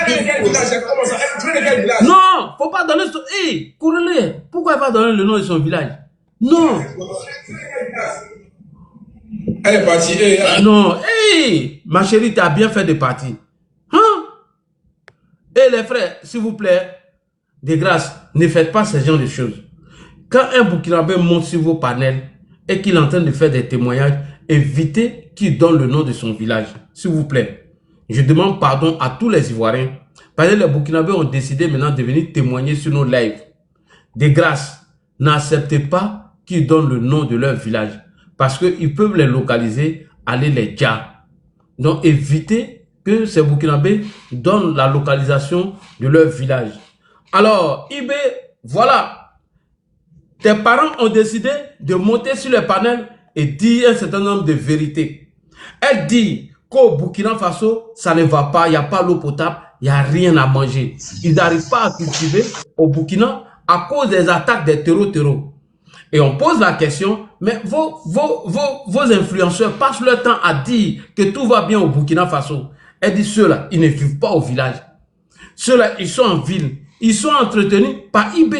elle est de quel village? Comment ça? Elle est de quel village?
Non, faut pas donner son... Hé, Corolé, pourquoi il va donner le nom de son village? Non.
Elle est partie.
Non, hé, ma chérie, tu as bien fait de partir. Hein? Et les frères, s'il vous plaît, de grâce, ne faites pas ce genre de choses. Quand un Burkinabé monte sur vos panels et qu'il est en train de faire des témoignages, évitez qu'il donne le nom de son village. S'il vous plaît. Je demande pardon à tous les Ivoiriens. Parce que les Burkinabés ont décidé maintenant de venir témoigner sur nos lives. De grâce, n'acceptez pas qu'ils donnent le nom de leur village. Parce qu'ils peuvent les localiser, aller les dire. Donc évitez que ces Burkinabés donnent la localisation de leur village. Alors, IB, voilà. Tes parents ont décidé de monter sur les panels et dire un certain nombre de vérités. Elle dit qu'au Burkina Faso, ça ne va pas, il n'y a pas l'eau potable, il n'y a rien à manger. Ils n'arrivent pas à cultiver au Burkina à cause des attaques des terreaux. Et on pose la question, mais vos influenceurs passent leur temps à dire que tout va bien au Burkina Faso. Elle dit ceux-là, ils ne vivent pas au village. Ceux-là, ils sont en ville. Ils sont entretenus par IB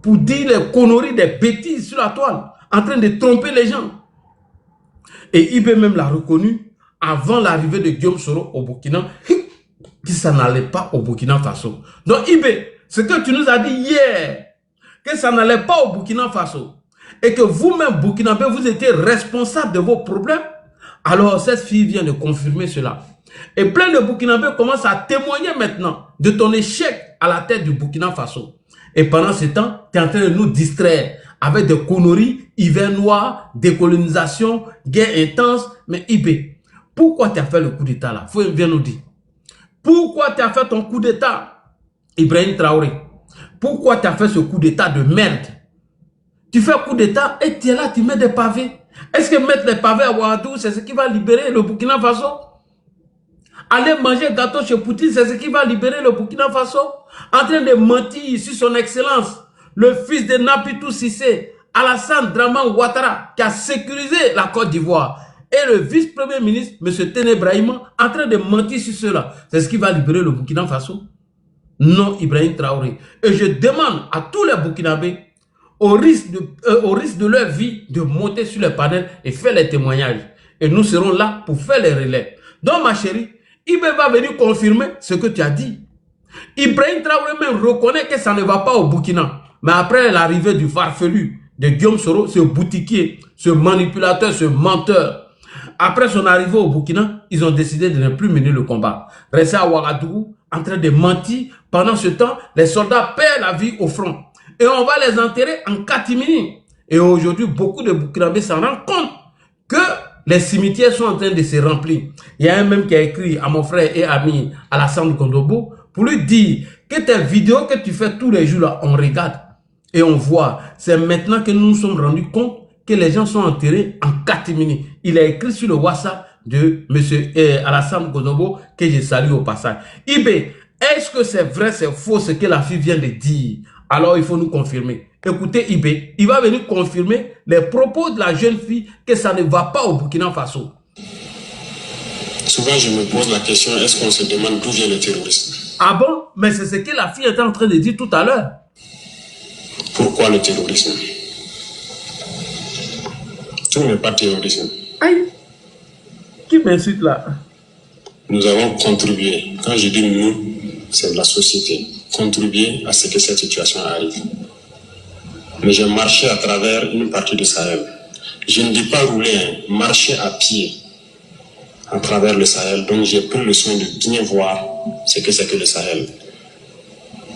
pour dire les conneries, des bêtises sur la toile, en train de tromper les gens. Et IB même l'a reconnu avant l'arrivée de Guillaume Soro au Burkina, que ça n'allait pas au Burkina Faso. Donc IB, ce que tu nous as dit hier, que ça n'allait pas au Burkina Faso, et que vous-même, Burkinabé, vous étiez responsable de vos problèmes, alors cette fille vient de confirmer cela. Et plein de Burkinabés commencent à témoigner maintenant de ton échec à la tête du Burkina Faso. Et pendant ce temps, tu es en train de nous distraire avec des conneries, hiver noir, décolonisation, guerre intense. Mais IB, pourquoi tu as fait le coup d'état là? Viens nous dire. Pourquoi tu as fait ton coup d'état, Ibrahim Traoré? Pourquoi tu as fait ce coup d'état de merde? Tu fais un coup d'état et tu es là, tu mets des pavés. Est-ce que mettre les pavés à Ouagadougou, c'est ce qui va libérer le Burkina Faso? Aller manger gâteau chez Poutine, c'est ce qui va libérer le Burkina Faso? En train de mentir sur son excellence, le fils de Napitou Cissé, Alassane Draman Ouattara, qui a sécurisé la Côte d'Ivoire, et le vice-premier ministre, M. Téné Brahima, en train de mentir sur cela. C'est ce qui va libérer le Burkina Faso? Non, Ibrahim Traoré. Et je demande à tous les Burkinabés, au risque de leur vie, de monter sur les panels et faire les témoignages. Et nous serons là pour faire les relais. Donc, ma chérie, IB va venir confirmer ce que tu as dit. Ibrahim Traoré même reconnaît que ça ne va pas au Burkina. Mais après l'arrivée du farfelu de Guillaume Soro, ce boutiquier, ce manipulateur, ce menteur, après son arrivée au Burkina, ils ont décidé de ne plus mener le combat. Rester à Ouagadougou, en train de mentir. Pendant ce temps, les soldats perdent la vie au front. Et on va les enterrer en catimini. Et aujourd'hui, beaucoup de Burkinabés s'en rendent compte que les cimetières sont en train de se remplir. Il y a un même qui a écrit à mon frère et ami Alassane Kondobo pour lui dire que tes vidéos que tu fais tous les jours là, on regarde et on voit. C'est maintenant que nous nous sommes rendus compte que les gens sont enterrés en catimini. Il a écrit sur le WhatsApp de M. Alassane Kondobo que je salue au passage. IB, est-ce que c'est vrai, c'est faux ce que la fille vient de dire Alors il faut nous confirmer. Écoutez Ibé, il va venir confirmer les propos de la jeune fille que ça ne va pas au Burkina Faso.
Souvent je me pose la question, est-ce qu'on se demande d'où vient le terrorisme?
Ah bon? Mais c'est ce que la fille était en train de dire tout à l'heure.
Pourquoi le terrorisme? Tout n'est pas terrorisme.
Aïe! Qui m'insulte là?
Nous avons contribué, quand je dis nous, c'est la société, contribué à ce que cette situation arrive. Mais j'ai marché à travers une partie du Sahel. Je ne dis pas rouler, hein, marcher à pied à travers le Sahel. Donc j'ai pris le soin de bien voir ce que c'est que le Sahel.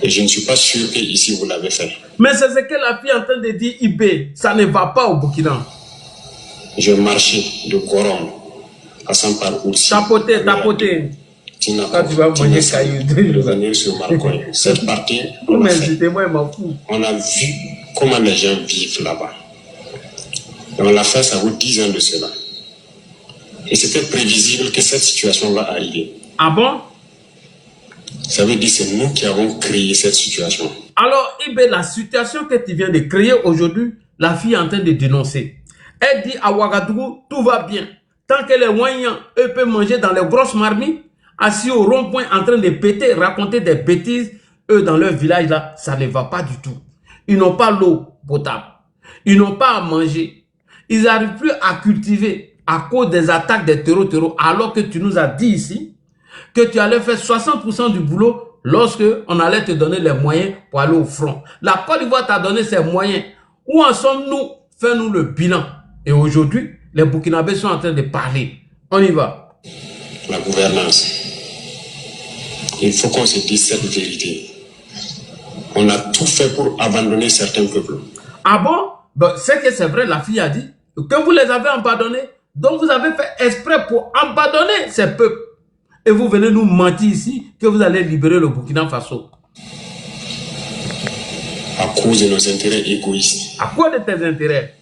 Et je ne suis pas sûr que ici vous l'avez fait.
Mais c'est ce que la fille est en train de dire, Ibé, ça ne va pas au Burkina.
J'ai marché de Gorom à Sampar-Oursi.
Tapoter. Quand tu vas manger caillou,
venir sur Marcoy. Cette partie,
on
a vu comment les gens vivent là-bas. Et on l'a fait, ça vaut 10 ans de cela. Et c'était prévisible que cette situation va arriver.
Ah bon?
Ça veut dire que c'est nous qui avons créé cette situation.
Alors, Ibé, la situation que tu viens de créer aujourd'hui, la fille est en train de dénoncer. Elle dit à Ouagadougou, tout va bien. Tant que les moyens, eux, peuvent manger dans les grosses marmites, assis au rond-point en train de péter, raconter des bêtises, eux, dans leur village, là, ça ne va pas du tout. Ils n'ont pas l'eau potable. Ils n'ont pas à manger. Ils n'arrivent plus à cultiver à cause des attaques des terreaux, alors que tu nous as dit ici que tu allais faire 60% du boulot lorsque on allait te donner les moyens pour aller au front. La Côte d'Ivoire t'a donné ces moyens. Où en sommes-nous? Fais-nous le bilan. Et aujourd'hui, les Burkinabés sont en train de parler. On y va.
La gouvernance. Il faut qu'on se dise cette vérité. On a tout fait pour abandonner certains peuples.
Ah bon? Ben, c'est que c'est vrai, la fille a dit que vous les avez abandonnés. Donc vous avez fait exprès pour abandonner ces peuples. Et vous venez nous mentir ici que vous allez libérer le Burkina Faso.
À cause de nos intérêts égoïstes.
À quoi de tes intérêts?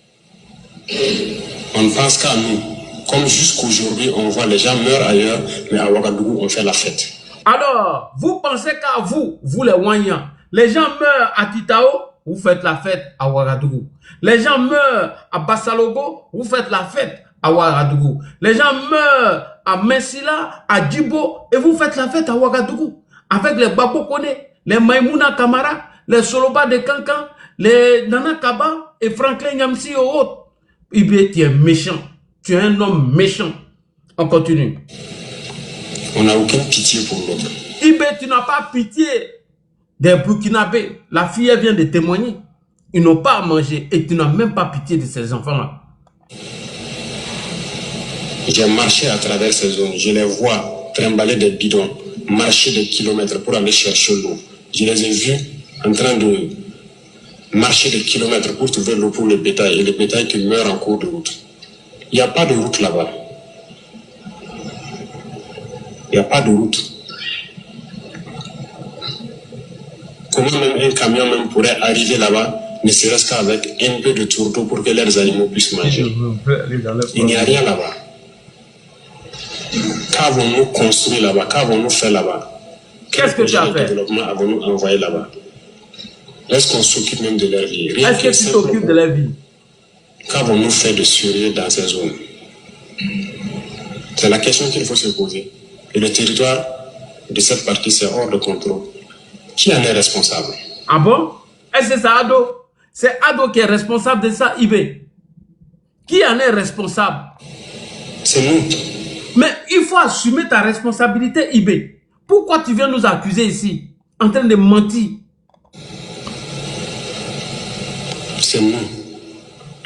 On ne pense qu'à nous. Comme jusqu'aujourd'hui, on voit les gens meurent ailleurs, mais à Ouagadougou, on fait la fête.
Alors, vous pensez qu'à vous, vous les Wanyans, les gens meurent à Titao, vous faites la fête à Ouagadougou. Les gens meurent à Bassalogo, vous faites la fête à Ouagadougou. Les gens meurent à Messila, à Djibo, et vous faites la fête à Ouagadougou. Avec les Babo Kone, les Maïmouna Kamara, les Soloba de Kankan, les Nana Kaba et Franklin Nyamsi et autres. Ibé, tu es méchant. Tu es un homme méchant. On continue.
On n'a aucune pitié pour l'autre.
Ibé, tu n'as pas pitié des Burkinabés. La fille, elle vient de témoigner. Ils n'ont pas à manger et tu n'as même pas pitié de ces enfants-là.
J'ai marché à travers ces zones. Je les vois trimballer des bidons, marcher des kilomètres pour aller chercher l'eau. Je les ai vus en train de marcher des kilomètres pour trouver l'eau pour le bétail et le bétail qui meurt en cours de route. Il n'y a pas de route là-bas. Il n'y a pas de route. Comment même un camion même pourrait arriver là-bas, ne serait-ce qu'avec un peu de tourteau pour que leurs animaux puissent manger? Il n'y a rien là-bas. Qu'avons-nous construit là-bas? Qu'avons-nous fait là-bas?
Qu'est-ce que tu as fait?
Développement avons-nous envoyé là-bas? Est-ce qu'on s'occupe même de leur vie?
Est-ce que tu t'occupes de leur vie?
Qu'avons-nous fait de sérieux dans ces zones? C'est la question qu'il faut se poser. Et le territoire de cette partie, c'est hors de contrôle. Qui en est responsable?
Ah bon? Est-ce que c'est Ado? C'est Ado qui est responsable de ça, Ibé. Qui en est responsable?
C'est nous.
Mais il faut assumer ta responsabilité, Ibé. Pourquoi tu viens nous accuser ici, en train de mentir?
C'est nous.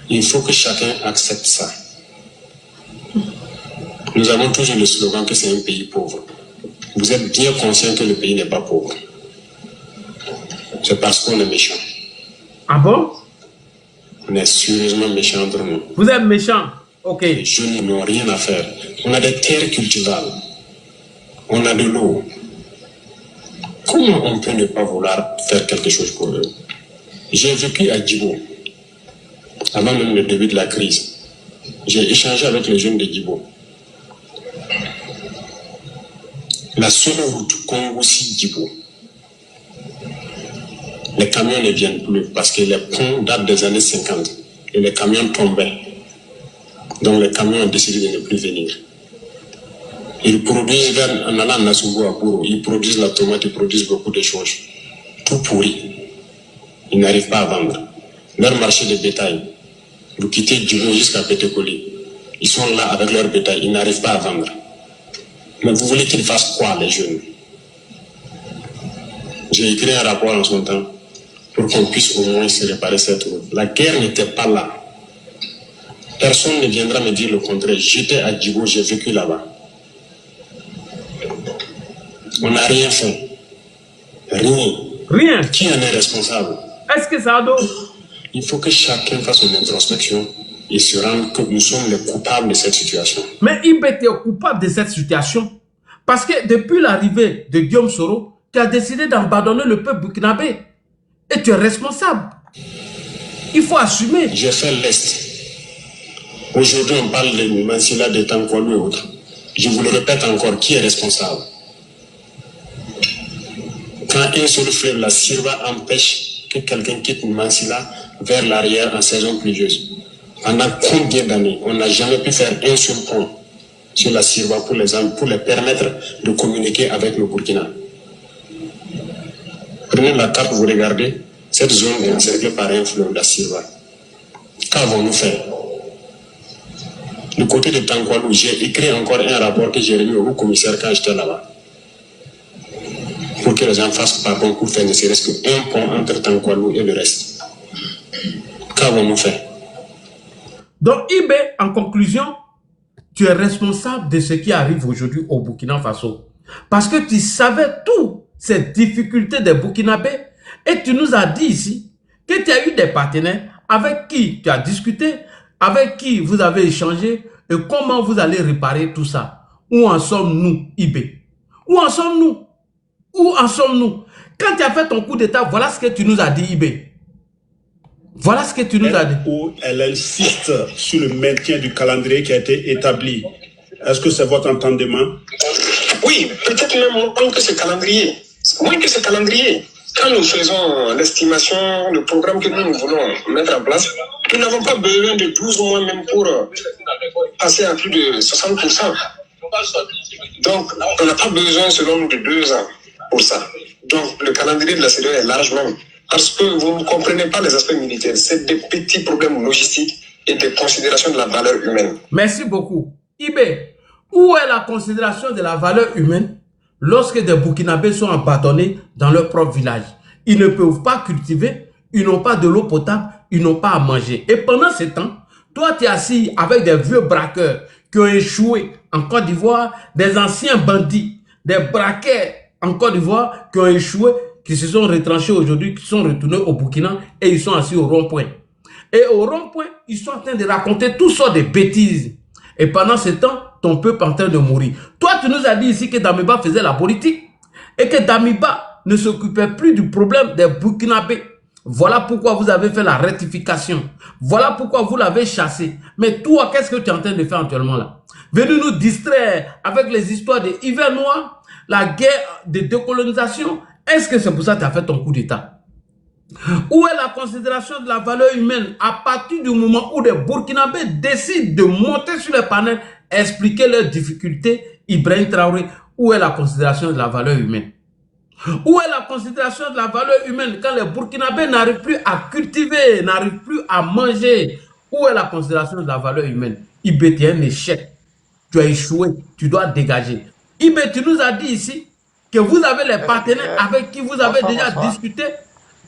Il faut que chacun accepte ça. Nous avons toujours le slogan que c'est un pays pauvre. Vous êtes bien conscient que le pays n'est pas pauvre. C'est parce qu'on est méchant.
Ah bon?
On est sérieusement méchants entre nous.
Vous êtes méchants? Ok.
Les jeunes n'ont rien à faire. On a des terres cultivables. On a de l'eau. Comment on peut ne pas vouloir faire quelque chose pour eux? J'ai vécu à Djibo, avant même le début de la crise. J'ai échangé avec les jeunes de Djibo. La seule route Congo-Djibo, Les camions ne viennent plus parce que les ponts datent des années 50 et les camions tombaient. Donc les camions ont décidé de ne plus venir. Ils produisent, en allant à Nassougo à Bourou, ils produisent la tomate, ils produisent beaucoup de choses. Tout pourri. Ils n'arrivent pas à vendre. Leur marché de bétail, vous quittez Djibo jusqu'à Pétékoli. Ils sont là avec leur bétail, ils n'arrivent pas à vendre. Mais vous voulez qu'ils fassent quoi, les jeunes? J'ai écrit un rapport en son temps pour qu'on puisse au moins se réparer cette route. La guerre n'était pas là. Personne ne viendra me dire le contraire. J'étais à Djibo, j'ai vécu là-bas. On n'a rien fait. Rien.
Rien.
Qui en est responsable?
Est-ce que ça a d'eau?
Il faut que chacun fasse son introspection et se rende que nous sommes les coupables de cette situation.
Mais Ibé, tu es coupable de cette situation. Parce que depuis l'arrivée de Guillaume Soro, tu as décidé d'abandonner le peuple burkinabé. Et tu es responsable. Il faut assumer.
J'ai fait l'Est. Aujourd'hui, on parle de Mansilla, de Tankwalou et autres. Je vous le répète encore, qui est responsable? Quand un seul fleuve, la Sirva, empêche que quelqu'un quitte Mansilla vers l'arrière en saison pluvieuse. Pendant combien d'années, on n'a jamais pu faire un seul pont sur la Sirva pour les permettre de communiquer avec le Burkina. Prenez la carte, vous regardez, cette zone est encerclée par un fleuve, la Sirva. Qu'avons-nous fait? Du côté de Tankwalou, j'ai écrit encore un rapport que j'ai remis au commissaire quand j'étais là-bas. Pour que les gens fassent pardon pour faire ne serait-ce qu'un pont entre Tankwalou et le reste. Qu'avons-nous fait?
Donc, Ibé, en conclusion, tu es responsable de ce qui arrive aujourd'hui au Burkina Faso. Parce que tu savais toutes ces difficultés des Burkinabés et tu nous as dit ici que tu as eu des partenaires avec qui tu as discuté, avec qui vous avez échangé et comment vous allez réparer tout ça. Où en sommes-nous, Ibé? Où en sommes-nous? Où en sommes-nous? Quand tu as fait ton coup d'état, voilà ce que tu nous as dit, Ibé. Voilà ce que tu nous as dit.
Où elle insiste sur le maintien du calendrier qui a été établi. Est-ce que c'est votre entendement?
Oui, peut-être même moins que ce calendrier. Moins que ce calendrier. Quand nous faisons l'estimation, le programme que nous voulons mettre en place, nous n'avons pas besoin de 12 mois même pour passer à plus de 60%. Donc, on n'a pas besoin, selon nous, de 2 ans pour ça. Donc, le calendrier de la CEDEAO est large même. Parce que vous ne comprenez pas les aspects militaires. C'est des petits problèmes logistiques et des considérations de la valeur humaine.
Merci beaucoup. Ibé, où est la considération de la valeur humaine lorsque des Burkinabés sont abandonnés dans leur propre village? Ils ne peuvent pas cultiver, ils n'ont pas de l'eau potable, ils n'ont pas à manger. Et pendant ce temps, toi, tu es assis avec des vieux braqueurs qui ont échoué en Côte d'Ivoire, des anciens bandits, des braqueurs en Côte d'Ivoire qui ont échoué, qui se sont retranchés aujourd'hui, qui sont retournés au Burkina et ils sont assis au rond-point. Et au rond-point, ils sont en train de raconter toutes sortes de bêtises. Et pendant ce temps, ton peuple est en train de mourir. Toi, tu nous as dit ici que Damiba faisait la politique et que Damiba ne s'occupait plus du problème des Burkinabés. Voilà pourquoi vous avez fait la rectification. Voilà pourquoi vous l'avez chassé. Mais toi, qu'est-ce que tu es en train de faire actuellement là? Venez nous distraire avec les histoires de hiver noir, la guerre de décolonisation. Est-ce que c'est pour ça que tu as fait ton coup d'État? Où est la considération de la valeur humaine à partir du moment où les Burkinabés décident de monter sur les panels, expliquer leurs difficultés? Ibrahim Traoré, où est la considération de la valeur humaine? Où est la considération de la valeur humaine quand les Burkinabés n'arrivent plus à cultiver, n'arrivent plus à manger? Où est la considération de la valeur humaine? Ibé, tu es un échec. Tu as échoué. Tu dois dégager. Ibé, tu nous as dit ici que vous avez les partenaires avec qui vous avez déjà discuté.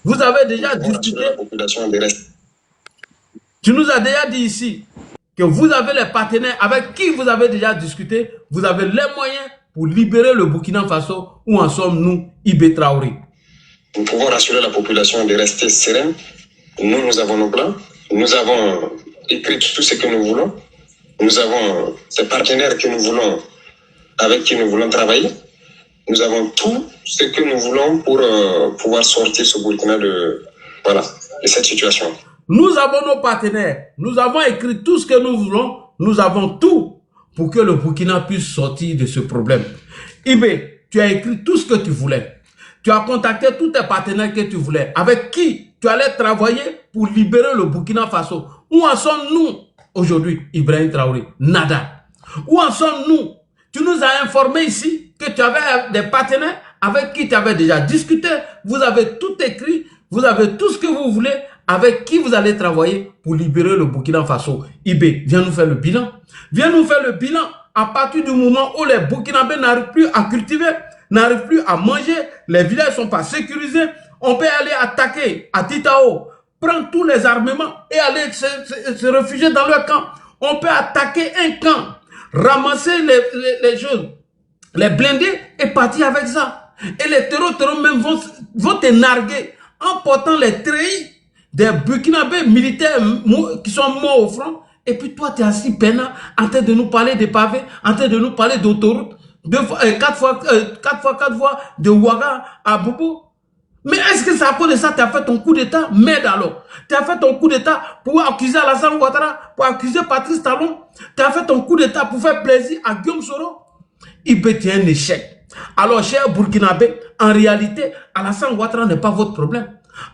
Vous avez déjà discuté. Tu nous as déjà dit ici que vous avez les partenaires avec qui vous avez déjà discuté. Vous avez les moyens pour libérer le Burkina Faso. Où en sommes-nous, Ibé Traoré?
Nous pouvons rassurer la population de rester sereine. Nous avons nos plans. Nous avons écrit tout ce que nous voulons. Nous avons ces partenaires que nous voulons, avec qui nous voulons travailler. Nous avons tout ce que nous voulons pour pouvoir sortir ce Burkina de cette situation.
Nous avons nos partenaires. Nous avons écrit tout ce que nous voulons. Nous avons tout pour que le Burkina puisse sortir de ce problème. Ibé, tu as écrit tout ce que tu voulais. Tu as contacté tous tes partenaires que tu voulais. Avec qui tu allais travailler pour libérer le Burkina Faso. Où en sommes-nous aujourd'hui, Ibrahim Traoré? Nada. Où en sommes-nous? Tu nous as informé ici que tu avais des partenaires avec qui tu avais déjà discuté. Vous avez tout écrit. Vous avez tout ce que vous voulez. Avec qui vous allez travailler pour libérer le Burkina Faso. Ibé, viens nous faire le bilan. Viens nous faire le bilan à partir du moment où les Burkinabés n'arrivent plus à cultiver, n'arrivent plus à manger, les villages ne sont pas sécurisés. On peut aller attaquer à Titao, prendre tous les armements et aller se réfugier dans leur camp. On peut attaquer un camp, ramasser les choses, les blindés et partir avec ça. Et les terroristes même vont te narguer en portant les treillis des Burkinabés militaires qui sont morts au front. Et puis toi, tu es assis peinard en train de nous parler des pavés, en train de nous parler d'autoroute, 4 fois 4 voies de Ouaga à Bobo. Mais est-ce que c'est à cause de ça que tu as fait ton coup d'État? Merde alors. Tu as fait ton coup d'État pour accuser Alassane Ouattara, pour accuser Patrice Talon. Tu as fait ton coup d'État pour faire plaisir à Guillaume Soro. Il peut être un échec. Alors, cher Burkinabé, en réalité, Alassane Ouattara n'est pas votre problème.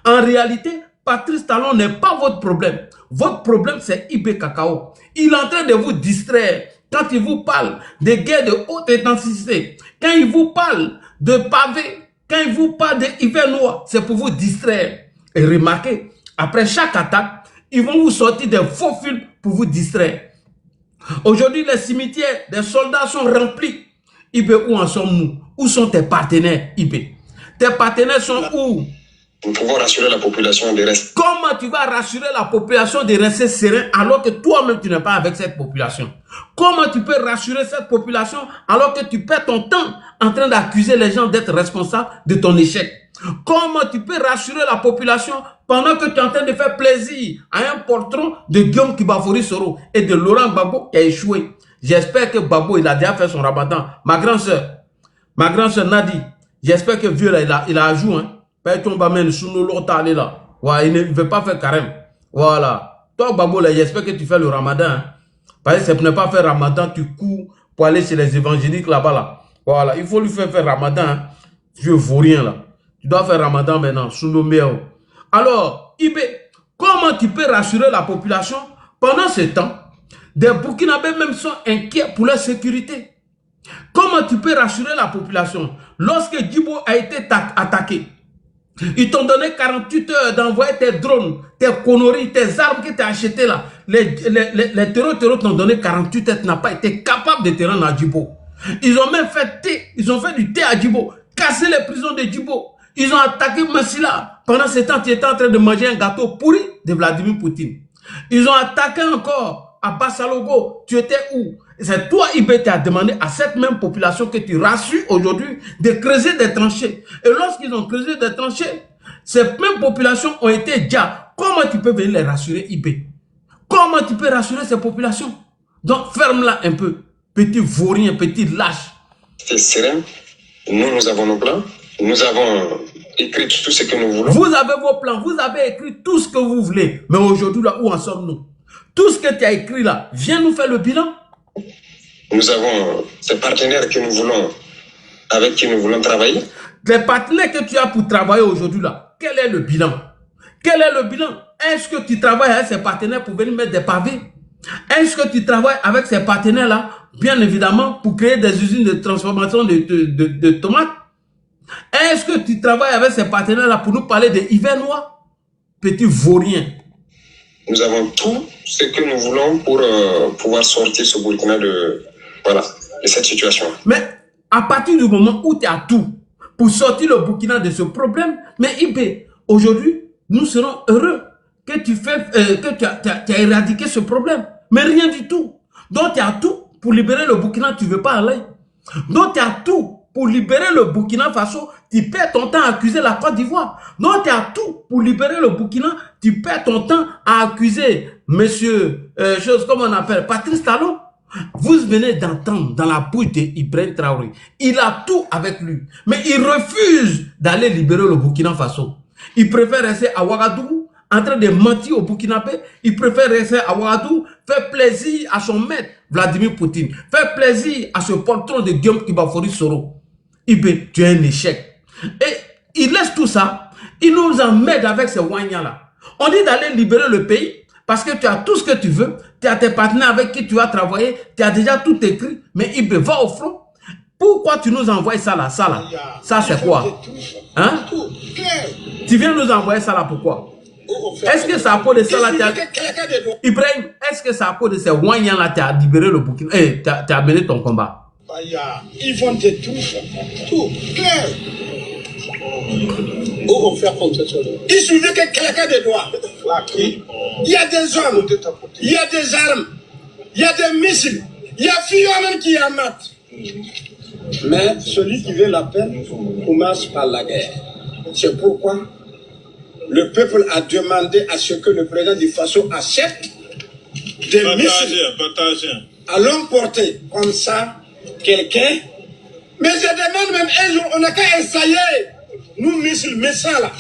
En réalité, Patrice Talon n'est pas votre problème. Votre problème, c'est Ibé Cacao. Il est en train de vous distraire. Quand il vous parle de guerres de haute intensité, quand il vous parle de pavés, quand il vous parle d'hiver noir, c'est pour vous distraire. Et remarquez, après chaque attaque, ils vont vous sortir des faux films pour vous distraire. Aujourd'hui, les cimetières des soldats sont remplis. Ibé, où en sommes-nous? Où sont tes partenaires, Ibé? Tes partenaires sont où?
Nous pouvons rassurer la population de rester.
Comment tu vas rassurer la population de rester serein alors que toi-même tu n'es pas avec cette population? Comment tu peux rassurer cette population alors que tu perds ton temps en train d'accuser les gens d'être responsables de ton échec? Comment tu peux rassurer la population pendant que tu es en train de faire plaisir à un portron de Guillaume Kibafori Soro et de Laurent Gbagbo qui a échoué? J'espère que Gbagbo il a déjà fait son ramadan. Ma grande soeur Nadi, j'espère que vieux là, il a joué. Hein? Il ne veut pas faire carême. Voilà. Toi, Babo, j'espère que tu fais le ramadan. Hein. Parce que si tu ne pas faire ramadan, tu cours pour aller chez les évangéliques là-bas. Là. Voilà. Il faut lui faire ramadan. Hein. Je ne vaux rien là. Tu dois faire ramadan maintenant. Alors, Ibé, comment tu peux rassurer la population pendant ce temps? Des Burkinabés même sont inquiets pour leur sécurité. Comment tu peux rassurer la population lorsque Djibo a été attaqué? Ils t'ont donné 48 heures d'envoyer tes drones, tes conneries, tes armes que tu as achetées là. Les terroristes t'ont donné 48 heures, tu n'as pas été capable de te rendre à Djibo. Ils ont même fait thé, ils ont fait du thé à Djibo, cassé les prisons de Djibo. Ils ont attaqué Massila. Pendant ce temps, tu étais en train de manger un gâteau pourri de Vladimir Poutine. Ils ont attaqué encore à Bassalogo. Tu étais où? C'est toi, Ibé, qui a demandé à cette même population que tu rassures aujourd'hui de creuser des tranchées. Et lorsqu'ils ont creusé des tranchées, ces mêmes populations ont été déjà. Comment tu peux venir les rassurer, Ibé? Comment tu peux rassurer ces populations? Donc, ferme-la un peu. Petit vaurien, petit lâche.
C'est serein. Nous avons nos plans. Nous avons écrit tout ce que nous voulons.
Vous avez vos plans. Vous avez écrit tout ce que vous voulez. Mais aujourd'hui, là, où en sommes-nous? Tout ce que tu as écrit là, viens nous faire le bilan.
Nous avons des partenaires que nous voulons, avec qui nous voulons travailler.
Les partenaires que tu as pour travailler aujourd'hui là, quel est le bilan? Quel est le bilan? Est-ce que tu travailles avec ces partenaires pour venir mettre des pavés? Est-ce que tu travailles avec ces partenaires là, bien évidemment, pour créer des usines de transformation de tomates? Est-ce que tu travailles avec ces partenaires là pour nous parler de hiver noir? Petit vaurien.
Nous avons tout ce que nous voulons pour pouvoir sortir ce Burkina de cette situation.
Mais à partir du moment où tu as tout pour sortir le Burkina de ce problème, mais Ibé, aujourd'hui, nous serons heureux que tu as éradiqué ce problème. Mais rien du tout. Donc tu as tout pour libérer le Burkina, tu ne veux pas aller. Donc tu as tout pour libérer le Burkina Faso, tu perds ton temps à accuser la Côte d'Ivoire. Donc tu as tout pour libérer le Burkina, tu perds ton temps à accuser monsieur, comme on appelle, Patrice Talon. Vous venez d'entendre dans la bouche d'Ibrahim Traoré. Il a tout avec lui. Mais il refuse d'aller libérer le Burkina Faso. Il préfère rester à Ouagadougou, en train de mentir au Burkinabé. Il préfère rester à Ouagadougou, faire plaisir à son maître, Vladimir Poutine. Faire plaisir à ce portron de Guillaume Kibafori Soro. Ibé, tu es un échec. Et ils laissent tout ça, ils nous emmènent avec ces Wanyas-là. On dit d'aller libérer le pays parce que tu as tout ce que tu veux, tu as tes partenaires avec qui tu as travaillé, tu as déjà tout écrit, mais il va au front. Pourquoi tu nous envoies ça là? Ça c'est quoi? Hein? Tu viens nous envoyer ça là pourquoi? Est-ce que c'est à cause de ça là? Ibrahim, est-ce que c'est à cause de ces Wanyas là tu as libéré le Burkina? Tu as mené ton combat?
Ils vont détruire tout, clair. Où vont faire comme ça? Il suffit que quelqu'un des doigts. Il y a des hommes, il y a des armes, il y a des missiles, il y a Fillon qui en maths. Mais celui qui veut la paix commence par la guerre. C'est pourquoi le peuple a demandé à ce que le président du Faso accepte des missiles à longue portée. Comme ça, quelqu'un. Mais je demande même un jour, on n'a qu'à essayer. Nous, missiles, mais ça là.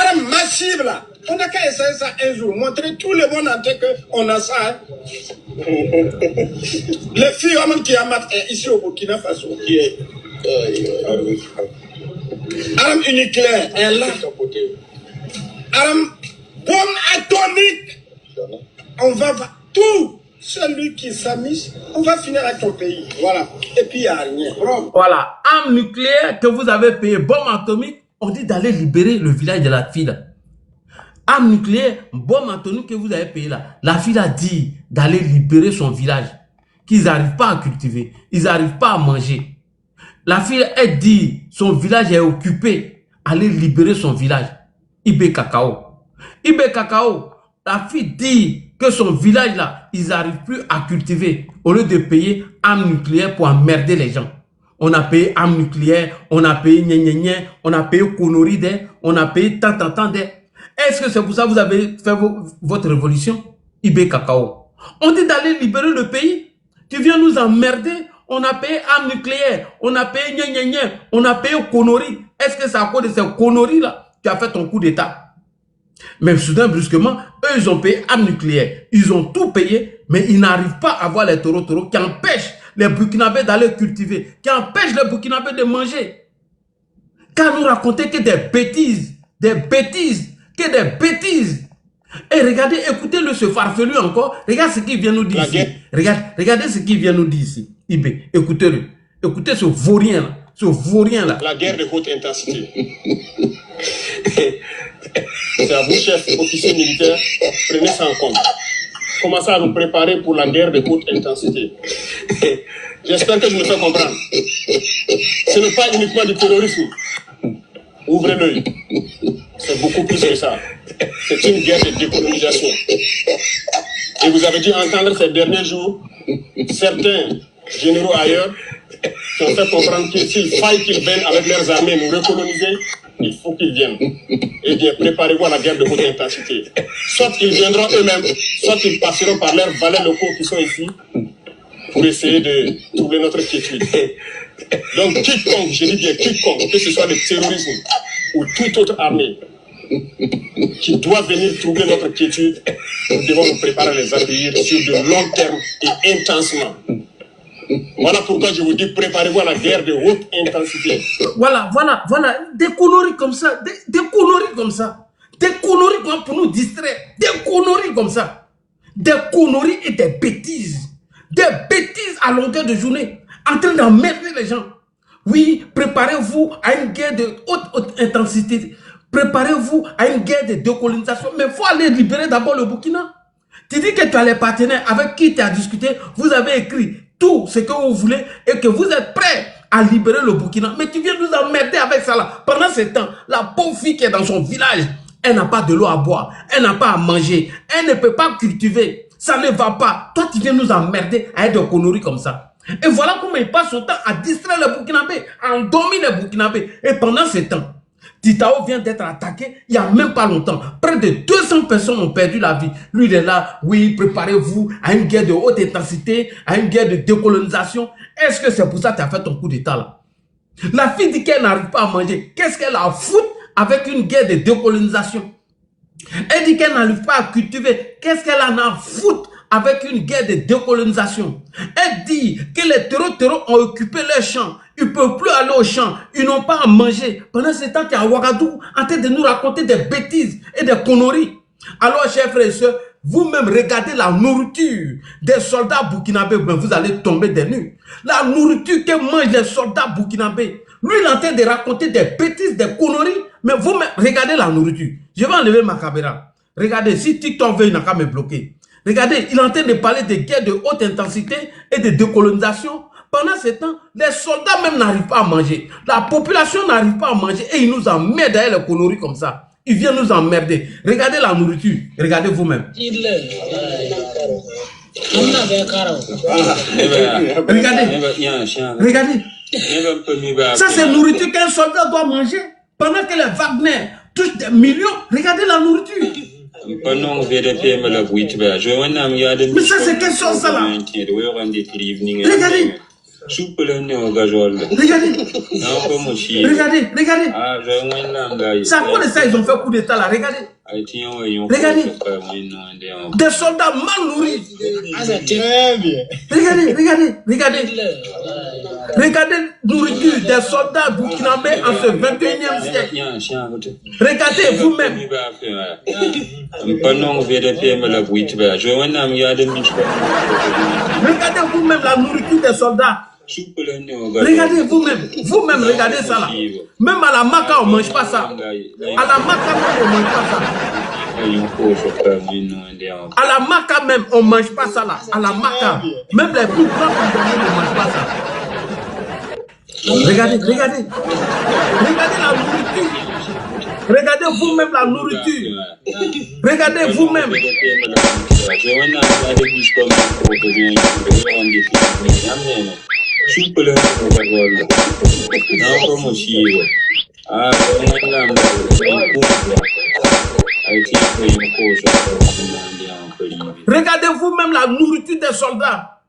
Armes massives là. On n'a qu'à essayer ça un jour. Montrer tout le monde entier qu'on a ça. Hein. Les filles qui ont ici au Burkina Faso. Qui est. Armes nucléaires, elle là. Armes, bombes atomiques. On va tout. Celui qui s'amuse, on va finir avec ton pays. Voilà. Et puis il n'y a rien.
Voilà. Armes nucléaires que vous avez payées, bombes atomiques, on dit d'aller libérer le village de la fille. Armes nucléaires, bombes atomiques que vous avez payées là. La fille a dit d'aller libérer son village. Qu'ils n'arrivent pas à cultiver. Ils n'arrivent pas à manger. La fille, elle dit son village est occupé. Aller libérer son village. Ibé Cacao. Ibé Cacao. La fille dit que son village là, ils n'arrivent plus à cultiver. Au lieu de payer armes nucléaires pour emmerder les gens. On a payé armes nucléaires, on a payé gné, on a payé Konoride, on a payé tant. Est-ce que c'est pour ça que vous avez fait votre révolution? Ibé Cacao. On dit d'aller libérer le pays. Tu viens nous emmerder. On a payé armes nucléaires, on a payé gné, on a payé Konori. Est-ce que c'est à cause de ces Konori là tu as fait ton coup d'état? Mais soudain, brusquement, eux, ils ont payé armes nucléaires. Ils ont tout payé, mais ils n'arrivent pas à avoir les taureaux qui empêchent les Burkinabés d'aller cultiver, qui empêchent les Burkinabés de manger. Car nous raconter que des bêtises. Et regardez, écoutez-le, ce farfelu encore. Regarde ce qu'il vient nous dire ici. Regardez ce qu'il vient nous dire ici. Ibé, écoutez-le. Écoutez ce vaurien là.
La guerre de haute intensité. C'est à vous, chef, officier militaire, prenez ça en compte. Commencez à nous préparer pour la guerre de haute intensité. J'espère que je me fais comprendre. Ce n'est pas uniquement du terrorisme. Ouvrez l'œil. C'est beaucoup plus que ça. C'est une guerre de décolonisation. Et vous avez dû entendre ces derniers jours certains généraux ailleurs qui ont fait comprendre qu'il faille qu'ils viennent avec leurs armées nous recoloniser. Il faut qu'ils viennent. Eh bien, préparez-vous à la guerre de haute intensité. Soit ils viendront eux-mêmes, soit ils passeront par leurs valets locaux qui sont ici pour essayer de trouver notre quiétude. Donc, quiconque, je dis bien quiconque, que ce soit le terrorisme ou toute autre armée qui doit venir troubler notre quiétude, nous devons nous préparer à les accueillir sur de long terme et intensement. Voilà pourquoi je vous dis, préparez-vous à la guerre de haute intensité.
Voilà. Des conneries comme ça. Des conneries comme ça. Des conneries pour nous distraire. Des conneries comme ça. Des conneries et des bêtises. Des bêtises à longueur de journée. En train d'emmerder les gens. Oui, préparez-vous à une guerre de haute intensité. Préparez-vous à une guerre de décolonisation. Mais il faut aller libérer d'abord le Burkina. Tu dis que tu as les partenaires avec qui tu as discuté. Vous avez écrit tout ce que vous voulez et que vous êtes prêts à libérer le Burkina. Mais tu viens nous emmerder avec ça là. Pendant ce temps, la pauvre fille qui est dans son village, elle n'a pas de l'eau à boire. Elle n'a pas à manger. Elle ne peut pas cultiver. Ça ne va pas. Toi, tu viens nous emmerder avec des conneries comme ça. Et voilà comment il passe son temps à distraire les Burkinabés, à endormir les Burkinabés. Et pendant ce temps, Titao vient d'être attaqué il n'y a même pas longtemps. Près de 200 personnes ont perdu la vie. Lui, il est là. Oui, préparez-vous à une guerre de haute intensité, à une guerre de décolonisation. Est-ce que c'est pour ça que tu as fait ton coup d'état là? La fille dit qu'elle n'arrive pas à manger. Qu'est-ce qu'elle a à foutre avec une guerre de décolonisation? Elle dit qu'elle n'arrive pas à cultiver. Qu'est-ce qu'elle en a à foutre avec une guerre de décolonisation? Elle dit que les terreaux ont occupé leurs champs Ils ne peuvent plus aller au champ. Ils n'ont pas à manger. Pendant ce temps, tu es à Ouagadougou en train de nous raconter des bêtises et des conneries. Alors, chers frères et sœurs, vous-même regardez la nourriture des soldats burkinabés, ben vous allez tomber des nues. La nourriture que mangent les soldats burkinabés. Lui, il est en train de raconter des bêtises, des conneries, mais vous-même, regardez la nourriture. Je vais enlever ma caméra. Regardez, si TikTok veut, il n'a qu'à me bloquer. Regardez, il est en train de parler de guerres de haute intensité et de décolonisation. Pendant ce temps, les soldats même n'arrivent pas à manger. La population n'arrive pas à manger et ils nous emmerdent derrière les conneries comme ça. Ils viennent nous emmerder. Regardez la nourriture. Regardez vous-même. Regardez. Regardez. Ça, c'est nourriture qu'un soldat doit manger. Pendant que les Wagner touchent des millions. Regardez la nourriture. Mais ça, c'est quelle chose, ça, là? Regardez. Regardez. Regardez. C'est à cause de ça ils ont fait coup d'état là. Regardez. Regardez. Des soldats mal nourris. Regardez. Regardez nourriture des soldats burkinabés en ce 21e siècle. Regardez vous-même. Regardez vous-même la nourriture des soldats. Regardez vous-même, regardez ça là. Même à la Maca, on ne mange pas ça. À la Maca même, on ne mange pas ça. À la Maca même, on ne mange pas ça là. À la Maca, même les plus grands ne mangent pas ça. Regardez la nourriture. Regardez vous-même la nourriture. Regardez vous-même. Regardez vous-même la nourriture des soldats.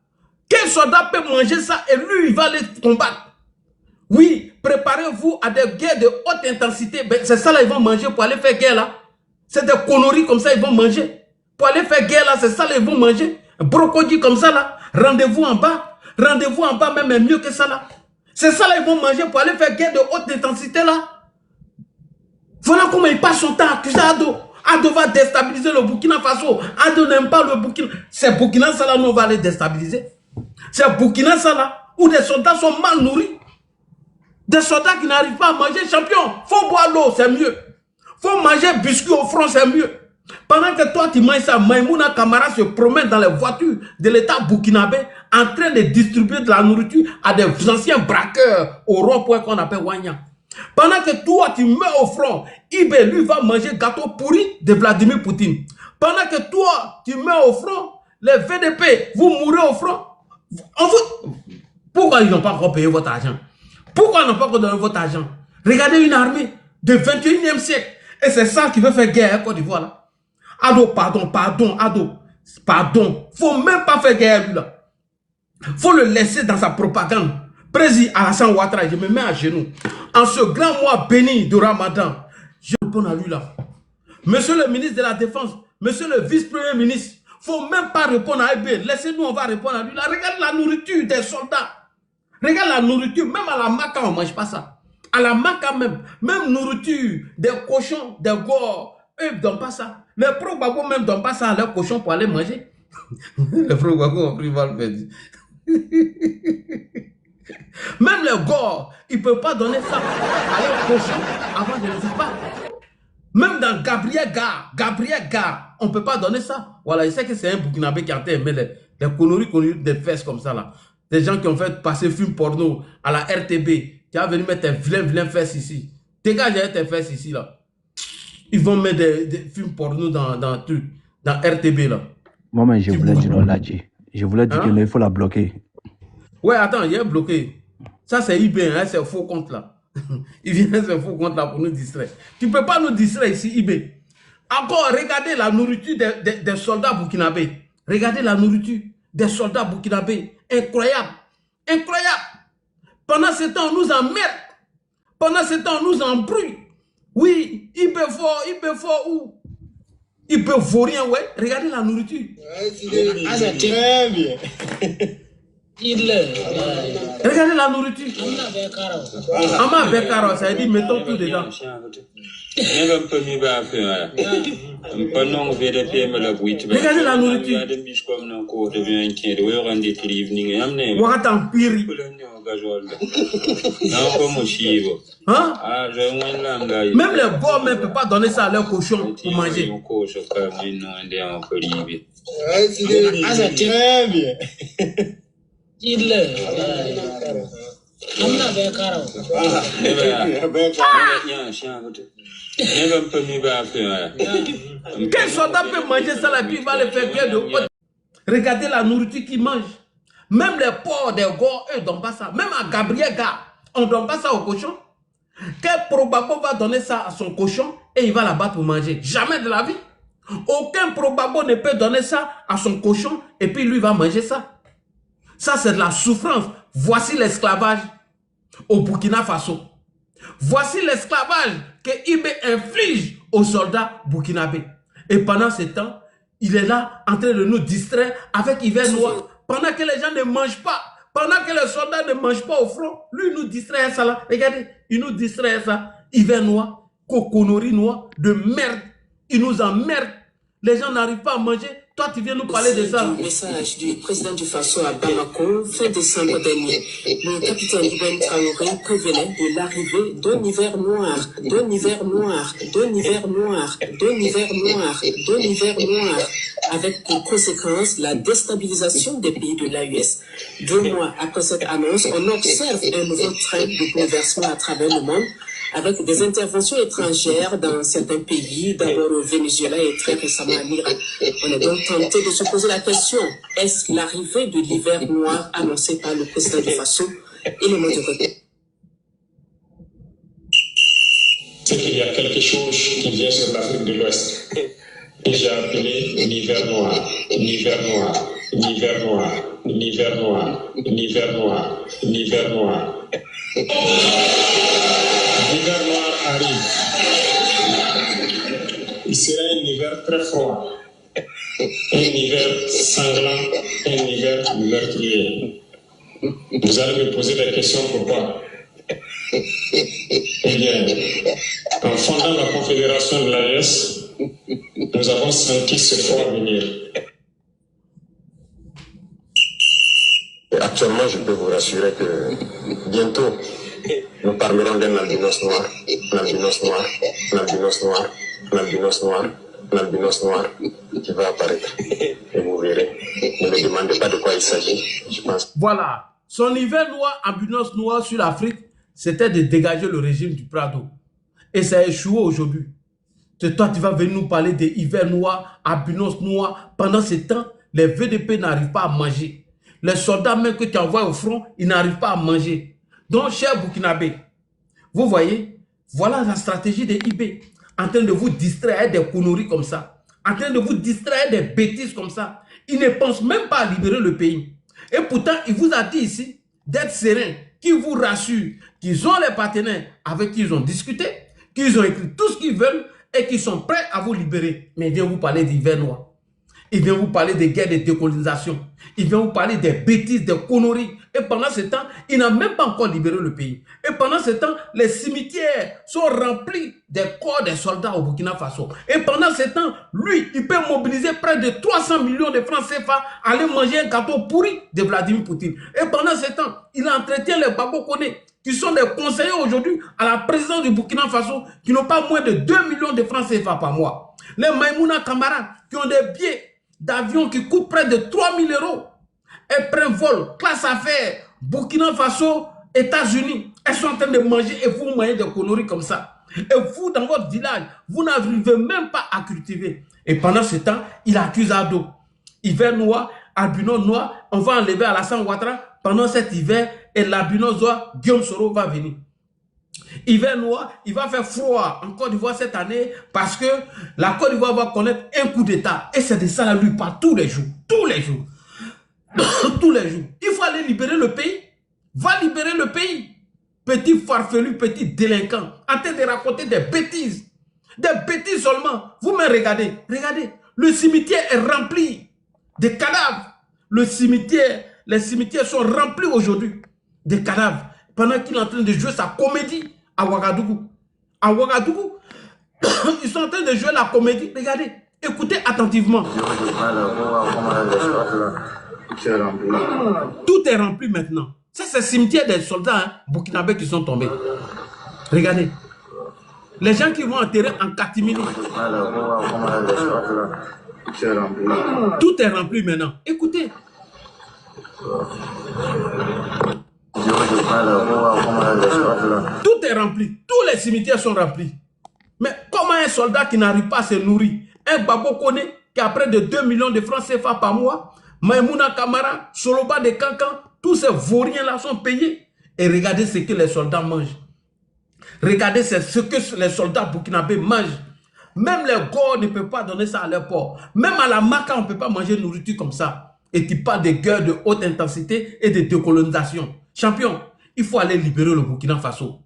Quel soldat peut manger ça et lui, il va les combattre? Oui, préparez-vous à des guerres de haute intensité. C'est ça là, ils vont manger pour aller faire guerre là. C'est des conneries comme ça, ils vont manger. Pour aller faire guerre là, c'est ça là, ils vont manger. Brocodie comme ça là. Rendez-vous en bas. Rendez-vous en bas même est mieux que ça là. C'est ça là, ils vont manger pour aller faire guerre de haute intensité là. Voilà comment il passe son temps à accuser Ado. Ado va déstabiliser le Burkina Faso. Ado n'aime pas le Burkina. C'est Burkina ça là, nous on va les déstabiliser. C'est Burkina ça là, où des soldats sont mal nourris. Des soldats qui n'arrivent pas à manger, champion. Faut boire l'eau, c'est mieux. Faut manger biscuit au front, c'est mieux. Pendant que toi, tu manges ça, Maïmouna Kamara se promène dans les voitures de l'État burkinabé en train de distribuer de la nourriture à des anciens braqueurs au rond-point qu'on appelle Wanya. Pendant que toi, tu mets au front, Ibé, lui, va manger gâteau pourri de Vladimir Poutine. Pendant que toi, tu mets au front, les VDP, vous mourrez au front. Pourquoi ils n'ont pas encore payé votre argent? Pourquoi ils n'ont pas encore donné votre argent? Regardez une armée de 21e siècle. Et c'est ça qui veut faire guerre à Côte d'Ivoire là. Ado, pardon. Faut même pas faire guerre lui là. Faut le laisser dans sa propagande. Président Alassane Ouattara, je me mets à genoux. En ce grand mois béni de Ramadan, je réponds à lui là. Monsieur le ministre de la Défense, monsieur le vice-premier ministre, faut même pas répondre à EB. Laissez-nous, on va répondre à lui là. Regarde la nourriture des soldats. Regarde la nourriture, même à la Maca, on ne mange pas ça. À la Maca même nourriture, des cochons, des gores, eux ne donnent pas ça. Les pro-Gbagbo même ne donnent pas ça à leurs cochons pour aller manger. Les pro-Gbagbo ont pris mal fait. Même les gores, ils ne peuvent pas donner ça à leurs cochons avant de ne faire pas. Même dans Gabriel Gare, on ne peut pas donner ça. Voilà, je sais que c'est un Burkinabé qui a aimé les conneries des fesses comme ça là. Des gens qui ont fait passer film porno à la RTB. Tu vas venir mettre tes vilains fesses ici. Dégage tes fesses ici là. Ils vont mettre des films porno dans RTB là.
Moi, je voulais dire là, je voulais dire qu'il faut la bloquer.
Ouais, attends, il est bloqué. Ça c'est IB, hein, c'est faux compte là. Il vient ce faux compte là pour nous distraire. Tu ne peux pas nous distraire ici, IB. Encore, regardez la nourriture des soldats burkinabés. Regardez la nourriture des soldats burkinabés. Incroyable. Pendant ce temps, on nous emmerde. Pendant ce temps, on nous embrouille. Oui, IB fort où? IB vaut rien, ouais. Regardez la nourriture.
C'est très bien.
Regardez la nourriture. Ama Bekaro, ça veut dire mettons tout dedans. Regardez la nourriture. Wakatan Piri. Hein? Même les bords ne peuvent pas donner ça à leurs cochons pour manger.
Très bien.
Quel soldat peut manger ça et puis il va le faire bien de haut? Regardez la nourriture qu'ils mangent. Même les porcs des gars, eux ne donnent pas ça. Même à Gabriel Gars, on ne donne pas ça au cochon. Quel probabo va donner ça à son cochon et il va la battre pour manger? Jamais de la vie. Aucun probabo ne peut donner ça à son cochon et puis lui va manger ça. Ça, c'est de la souffrance. Voici l'esclavage au Burkina Faso. Voici l'esclavage que Ibé inflige aux soldats burkinabés. Et pendant ce temps, il est là en train de nous distraire avec hiver noir. Pendant que les gens ne mangent pas, pendant que les soldats ne mangent pas au front, lui il nous distrait ça là. Regardez, il nous distrait ça. Hiver noir, coconerie noire, de merde. Il nous emmerde. Les gens n'arrivent pas à manger. Toi, tu viens nous parler de ça.
Le message du président du Faso à Bamako, fin décembre dernier. Le capitaine Ibrahim Traoré prévenait de l'arrivée d'un hiver noir, d'un hiver noir, d'un hiver noir, d'un hiver noir, d'un hiver noir, avec pour conséquence la déstabilisation des pays de l'AES. 2 mois après cette annonce, on observe un nouveau train de bouleversement à travers le monde, avec des interventions étrangères dans certains pays, d'abord au Venezuela et très récemment à l'Iran. On est donc tenté de se poser la question, est-ce l'arrivée de l'hiver noir annoncé par le président du Faso élément de côté?
C'est qu'il y a quelque chose qui vient sur l'Afrique de l'Ouest. Et j'ai appelé l'hiver noir, l'hiver noir, l'hiver noir, l'hiver noir, l'hiver noir, l'hiver noir. L'hiver noir arrive. Il sera un hiver très froid, un hiver sanglant, un hiver meurtrier. Vous allez me poser la question pourquoi? Eh bien, en fondant la Confédération de l'AES, nous avons senti ce froid venir. Et actuellement, je peux vous rassurer que bientôt, nous parlerons d'un albinos noir, l'albinos noir, l'albinos noir, l'albinos noir, l'albinos noir qui va apparaître. Et vous verrez. Ne me demandez pas de quoi il s'agit, je pense.
Voilà. Son hiver noir, albinos noir sur l'Afrique, c'était de dégager le régime du Prado. Et ça a échoué aujourd'hui. Toi, tu vas venir nous parler des hivers noirs, albinos noirs. Pendant ce temps, les VDP n'arrivent pas à manger. Les soldats même que tu envoies au front, ils n'arrivent pas à manger. Donc, cher Burkinabé, vous voyez, voilà la stratégie des IB. En train de vous distraire des conneries comme ça. En train de vous distraire des bêtises comme ça. Ils ne pensent même pas à libérer le pays. Et pourtant, il vous a dit ici d'être serein, qu'il vous rassure, qu'ils ont les partenaires avec qui ils ont discuté, qu'ils ont écrit tout ce qu'ils veulent et qu'ils sont prêts à vous libérer. Mais il vient vous parler d'hiver noir. Il vient vous parler des guerres de décolonisation. Il vient vous parler des bêtises, des conneries. Et pendant ce temps, il n'a même pas encore libéré le pays. Et pendant ce temps, les cimetières sont remplis des corps des soldats au Burkina Faso. Et pendant ce temps, lui, il peut mobiliser près de 300 millions de francs CFA à aller manger un gâteau pourri de Vladimir Poutine. Et pendant ce temps, il entretient les Babo Koné, qui sont des conseillers aujourd'hui à la présidence du Burkina Faso, qui n'ont pas moins de 2 millions de francs CFA par mois. Les Maïmouna Kamara, qui ont des billets d'avion qui coûtent près de 3 000 €. Elles prennent vol, classe affaires, Burkina Faso, États-Unis. Elles sont en train de manger et vous mangez des conneries comme ça. Et vous, dans votre village, vous n'arrivez même pas à cultiver. Et pendant ce temps, il accuse Ado. Hiver noir, albino noir, on va enlever Alassane Ouattara pendant cet hiver et l'albino noir, Guillaume Soro va venir. Hiver noir, il va faire froid en Côte d'Ivoire cette année parce que la Côte d'Ivoire va connaître un coup d'État. Et c'est de ça la lui parle tous les jours. Tous les jours. Tous les jours. Il faut aller libérer le pays. Va libérer le pays. Petit farfelu, petit délinquant. En train de raconter des bêtises. Des bêtises seulement. Vous me regardez. Regardez. Le cimetière est rempli de cadavres. Les cimetières sont remplis aujourd'hui des cadavres pendant qu'il est en train de jouer sa comédie à Ouagadougou. À Ouagadougou, ils sont en train de jouer la comédie. Regardez, écoutez attentivement. Tout est rempli maintenant. Ça, c'est le cimetière des soldats burkinabés qui sont tombés. Regardez. Les gens qui vont enterrer en catimini. Tout est rempli maintenant. Écoutez. Tout est rempli. Tous les cimetières sont remplis. Mais comment un soldat qui n'arrive pas à se nourrir, un Babo Kone qui a près de 2 millions de francs CFA par mois, Maïmouna Kamara, Soloba de Kankan, tous ces vauriens-là sont payés. Et regardez ce que les soldats mangent. Regardez ce que les soldats burkinabés mangent. Même les Gors ne peuvent pas donner ça à leur port. Même à la Maka, on ne peut pas manger de nourriture comme ça. Et tu parles de guerres de haute intensité et de décolonisation. Champion, il faut aller libérer le Burkina Faso.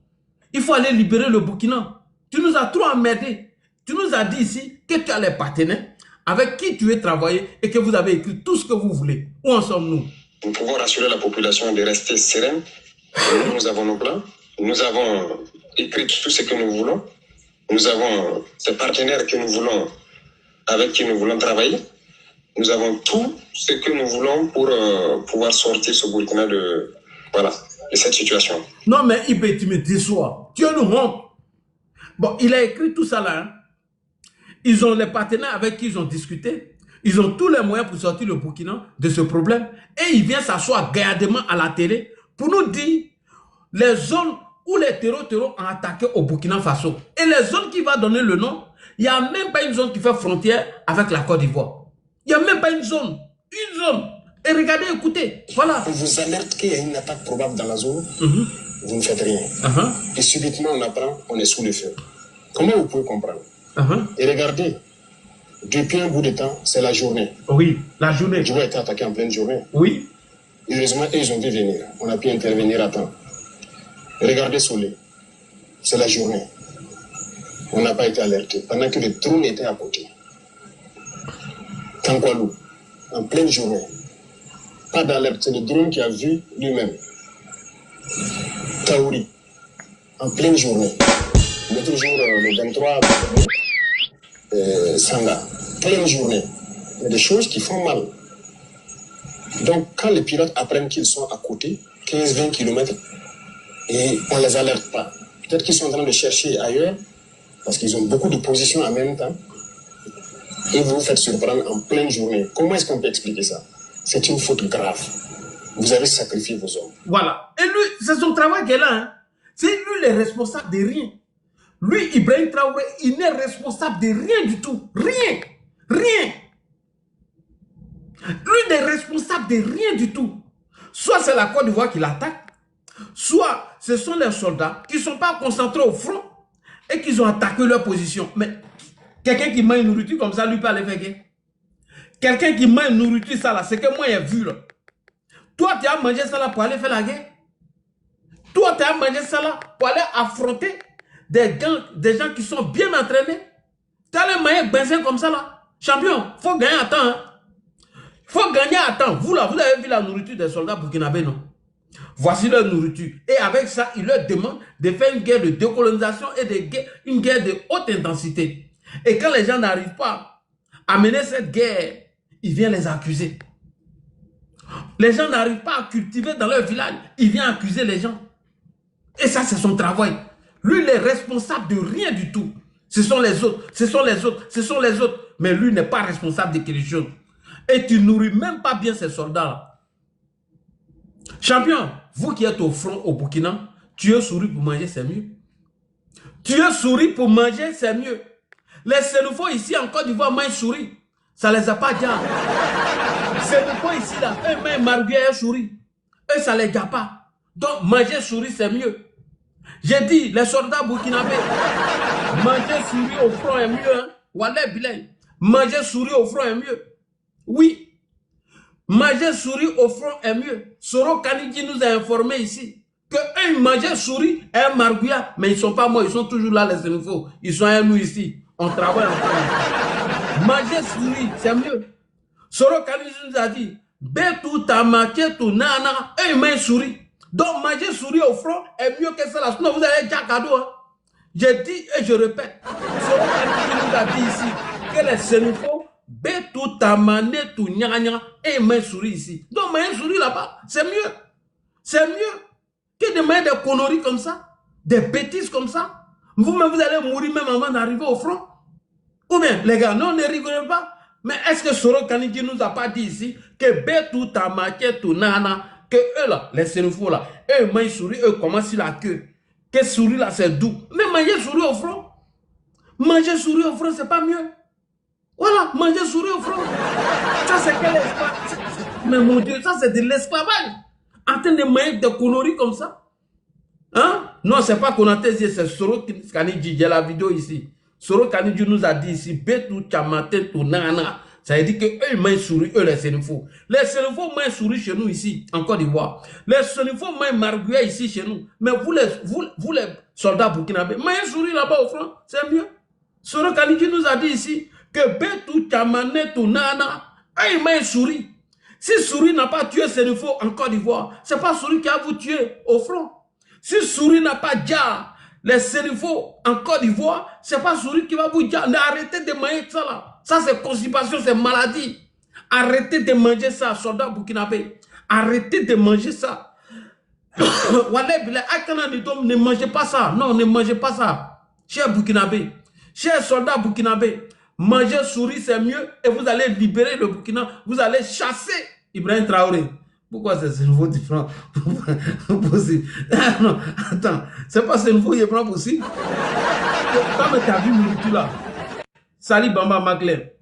Il faut aller libérer le Burkina. Tu nous as trop emmerdés. Tu nous as dit ici que tu as les partenaires avec qui tu veux travailler et que vous avez écrit tout ce que vous voulez. Où en sommes-nous?
Nous pouvons rassurer la population de rester sereine. Nous avons nos plans. Nous avons écrit tout ce que nous voulons. Nous avons ces partenaires que nous voulons, avec qui nous voulons travailler. Nous avons tout ce que nous voulons pour pouvoir sortir ce Burkina de cette situation.
Non mais Ibé, tu me déçois. Tu nous honte. Bon, il a écrit tout ça là. Hein. Ils ont les partenaires avec qui ils ont discuté. Ils ont tous les moyens pour sortir le Burkina de ce problème. Et il vient s'asseoir gaillardement à la télé pour nous dire les zones où les terreaux ont attaqué au Burkina Faso. Et les zones qui va donner le nom, il n'y a même pas une zone qui fait frontière avec la Côte d'Ivoire. Il n'y a même pas une zone. Une zone. Et regardez, écoutez, voilà.
On vous alerte qu'il y a une attaque probable dans la zone. Vous ne faites rien. Et subitement, on apprend, on est sous le feu. Comment vous pouvez comprendre? Et regardez, depuis un bout de temps, c'est la journée.
Oui, la journée.
Djibo a été attaqué en pleine journée.
Oui.
Heureusement, ils ont dû venir. On a pu intervenir à temps. Regardez Solé, c'est la journée. On n'a pas été alerté. Pendant que le drone était à côté. Kankwalou, en pleine journée. Pas d'alerte, c'est le drone qui a vu lui-même. Taouri, en pleine journée. L'autre jour, le 23, Sanga, pleine journée. Il y a des choses qui font mal. Donc, quand les pilotes apprennent qu'ils sont à côté, 15-20 km, et on ne les alerte pas. Peut-être qu'ils sont en train de chercher ailleurs, parce qu'ils ont beaucoup de positions en même temps, et vous vous faites surprendre en pleine journée. Comment est-ce qu'on peut expliquer ça? C'est une faute grave. Vous avez sacrifié vos hommes.
Voilà. Et lui, c'est son travail qui est là. Hein. C'est lui le responsable de rien. Lui, Ibrahim Traoré, il n'est responsable de rien du tout. Rien. Rien. Lui n'est responsable de rien du tout. Soit c'est la Côte d'Ivoire qui l'attaque, soit ce sont les soldats qui ne sont pas concentrés au front et qui ont attaqué leur position. Mais quelqu'un qui mange une nourriture comme ça, lui peut aller faire guerre. Quelqu'un qui mange une nourriture, ça là, c'est que moi j'ai vu là. Toi, tu as mangé ça là pour aller faire la guerre. Toi, tu as mangé ça là pour aller affronter des gens qui sont bien entraînés. Tu as les moyens benzin comme ça là. Champion, il faut gagner à temps. Hein. Il faut gagner à temps. Vous là, vous avez vu la nourriture des soldats burkinabés, non? Voici leur nourriture. Et avec ça, ils leur demandent de faire une guerre de décolonisation et une guerre de haute intensité. Et quand les gens n'arrivent pas à mener cette guerre, ils viennent les accuser. Les gens n'arrivent pas à cultiver dans leur village, ils viennent accuser les gens. Et ça, c'est son travail. Lui, il est responsable de rien du tout. Ce sont les autres, ce sont les autres, ce sont les autres. Mais lui n'est pas responsable de quelque chose. Et tu nourris même pas bien ces soldats-là. Champion, vous qui êtes au front au Burkina, tuer souris pour manger, c'est mieux. Tuer souris pour manger, c'est mieux. Les Sénoufos ici en Côte d'Ivoire mangent souris. Ça les a pas dit. Sénoufos ici, là, eux mangent marguerite et souris. Eux, ça les garde pas. Donc, manger souris, c'est mieux. J'ai dit, les soldats burkinabés, manger souris au front est mieux. Hein? Wallah Bilay, manger souris au front est mieux. Oui, manger souris au front est mieux. Soro Kanidji nous a informé ici que eux mangeaient souris et marguerite, mais ils ne sont pas morts, ils sont toujours là, les Sénoufos. Ils sont à nous ici. On travaille ensemble. Manger souris, c'est mieux. Soro Kanidji nous a dit, Betou Tamaketou Nana, eux ils mangent souris. Donc, manger souris au front est mieux que cela. Sinon, vous allez déjà cadeau. Hein. Je dis et je répète. Soro Kanidji nous a dit ici que les Sénéfaux, tout tamane, tout nyanya, et manger souris ici. Donc, manger souris là-bas, c'est mieux. C'est mieux que de manger des conneries comme ça, des bêtises comme ça. Vous-même, vous allez mourir même avant d'arriver au front. Ou bien, les gars, non, ne rigolez pas. Mais est-ce que Soro Kanidji nous a pas dit ici que Betou Tamake, tout nana, que eux là, les Sénéfaux là, eux mangent souris, eux commencent sur la queue. Que souris là, c'est doux. Mais manger souris au front. Manger souris au front, c'est pas mieux. Voilà, manger souris au front. Ça, c'est quel esclavage? Mais mon Dieu, ça, c'est de l'esclavage. En train de manger des conneries comme ça. Hein? Non, c'est pas qu'on a dit, c'est Soro Kanidji. Il y a la vidéo ici. Soro Kanidji nous a dit ici, Betou Chamate tout nana. Ça veut dire que eux mangent souris, eux les Sénéfaux. Les Sénéfaux mangent souris chez nous ici, en Côte d'Ivoire. Les Sénéfaux mangent marguerite ici chez nous. Mais vous les soldats burkinabés, mangez souris là-bas au front, c'est mieux. Soro Kanidji nous a dit ici que Betou Chamate tout nana, eux mangent souris. Si souris n'a pas tué Sénéfaux en Côte d'Ivoire, c'est pas souris qui a vous tué au front. Si souris n'a pas déjà les Sénéfaux en Côte d'Ivoire, c'est pas souris qui va vous dire. Arrêtez de manger ça là. Ça c'est constipation, c'est maladie. Arrêtez de manger ça, soldats burkinabés. Arrêtez de manger ça. Ne mangez pas ça. Non, ne mangez pas ça. Chers burkinabés, chers soldats burkinabés, manger souris c'est mieux et vous allez libérer le Burkina. Vous allez chasser Ibrahim Traoré. Pourquoi c'est nouveau différent? Non, attends, c'est pas ce nouveau différent possible. Toi, mais t'as vu nourriture là. Sali Bamba Maclé.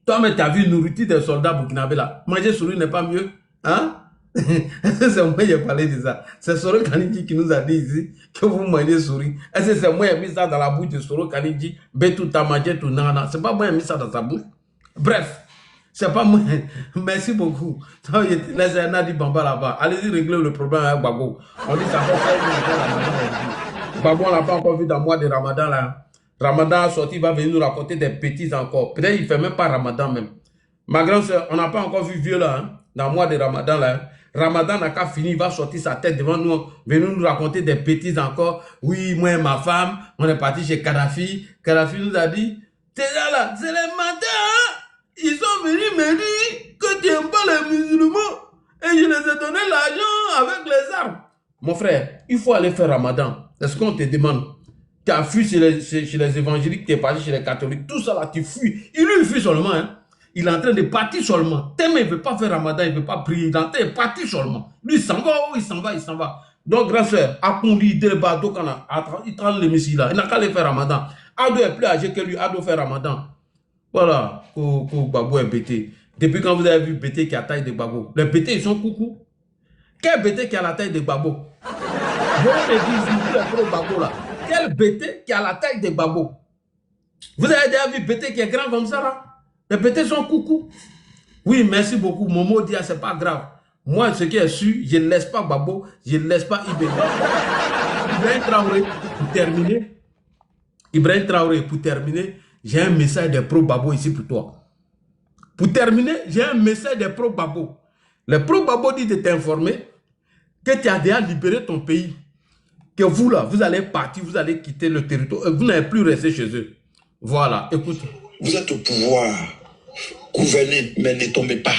Toi, mais t'as vu nourriture des soldats burkinabés là. Manger souris n'est pas mieux. Hein? C'est moi qui ai parlé de ça. C'est Soro Kanidji qui nous a dit ici que vous mangez souris. Est-ce que c'est moi qui ai mis ça dans la bouche de Soro Kanidji? Betou Tamake tout nana. C'est pas moi qui ai mis ça dans sa bouche. Bref. C'est pas moi. Merci beaucoup. Laissez Nadi Bamba là-bas. Allez-y régler le problème avec Gbagbo. On dit ça va faire Gbagbo, on l'a pas encore vu dans le mois de Ramadan là. Ramadan a sorti, il va venir nous raconter des bêtises encore. Peut-être qu'il ne fait même pas Ramadan même. Ma grande soeur, on n'a pas encore vu vieux là, hein, dans le mois de Ramadan là. Ramadan n'a qu'à finir, il va sortir sa tête devant nous, venir nous raconter des bêtises encore. Oui, moi et ma femme, on est parti chez Kadhafi. Kadhafi nous a dit, t'es là, c'est les matins. Ils sont venus me dire que tu n'aimes pas les musulmans et je les ai donné l'argent avec les armes. Mon frère, il faut aller faire Ramadan. C'est ce qu'on te demande. Tu as fui chez les évangéliques, tu es parti chez les catholiques, tout ça là, tu fuis. Il lui fuit seulement. Hein. Il est en train de partir seulement. Tellement il ne veut pas faire Ramadan, il ne veut pas prier. Il est en train de partir seulement. Lui, il s'en va, oh, il s'en va, il s'en va. Donc, grand frère, Akundi, Delba, Dokana, il prend le Messie là. Il n'a qu'à aller faire Ramadan. Ado est plus âgé que lui, Ado fait Ramadan. Voilà, Gbagbo est bêté. Depuis quand vous avez vu bêté qui a la taille de Gbagbo? Les bêtés, ils sont coucou. Quel bêté qui a la taille de Gbagbo? Quel bêté qui a la taille de Gbagbo? Vous avez déjà vu bêté qui est grand comme ça là? Les bêtés sont coucou. Oui, merci beaucoup. Momo dit, c'est pas grave. Moi, ce qui est sûr, je ne laisse pas Gbagbo, je ne laisse pas Ibé. Ibrahim Traoré, pour terminer. Ibrahim Traoré, pour terminer. J'ai un message des pro-Gbagbo ici pour toi. Pour terminer, j'ai un message des pro-Gbagbo. Les pro-Gbagbo disent de t'informer que tu as déjà libéré ton pays. Que vous là, vous allez partir, vous allez quitter le territoire. Vous n'allez plus rester chez eux. Voilà, écoute.
Vous êtes au pouvoir. Gouvernez, mais ne tombez pas.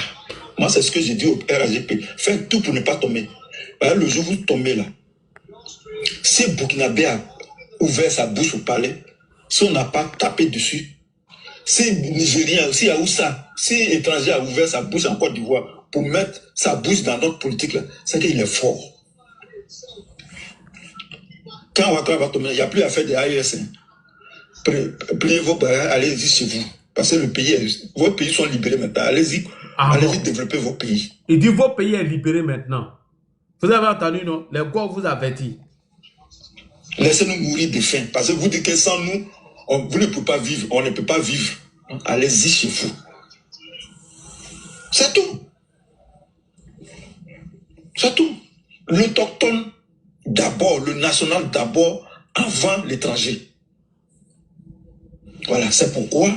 Moi, c'est ce que j'ai dit au RAGP. Faites tout pour ne pas tomber. Le jour où vous tombez là, si Burkinabé a ouvert sa bouche au palais, si on n'a pas tapé dessus, si Nigérien, si Aoussa, si étranger a ouvert sa bouche en Côte d'Ivoire pour mettre sa bouche dans notre politique, là, c'est qu'il est fort. Quand Ouattara va tomber, il n'y a plus à faire des AES. Priez vos parents, allez-y chez vous. Parce que le pays, vos pays sont libérés maintenant. Allez-y, allez-y développer vos pays.
Il dit vos pays est libéré maintenant. Vous avez entendu, non? Les gars vous avertit.
Laissez-nous mourir de faim. Parce que vous dites que sans nous, vous ne pouvez pas vivre. On ne peut pas vivre. Allez-y chez vous. C'est tout. C'est tout. L'autochtone d'abord, le national d'abord, avant l'étranger. Voilà, c'est pourquoi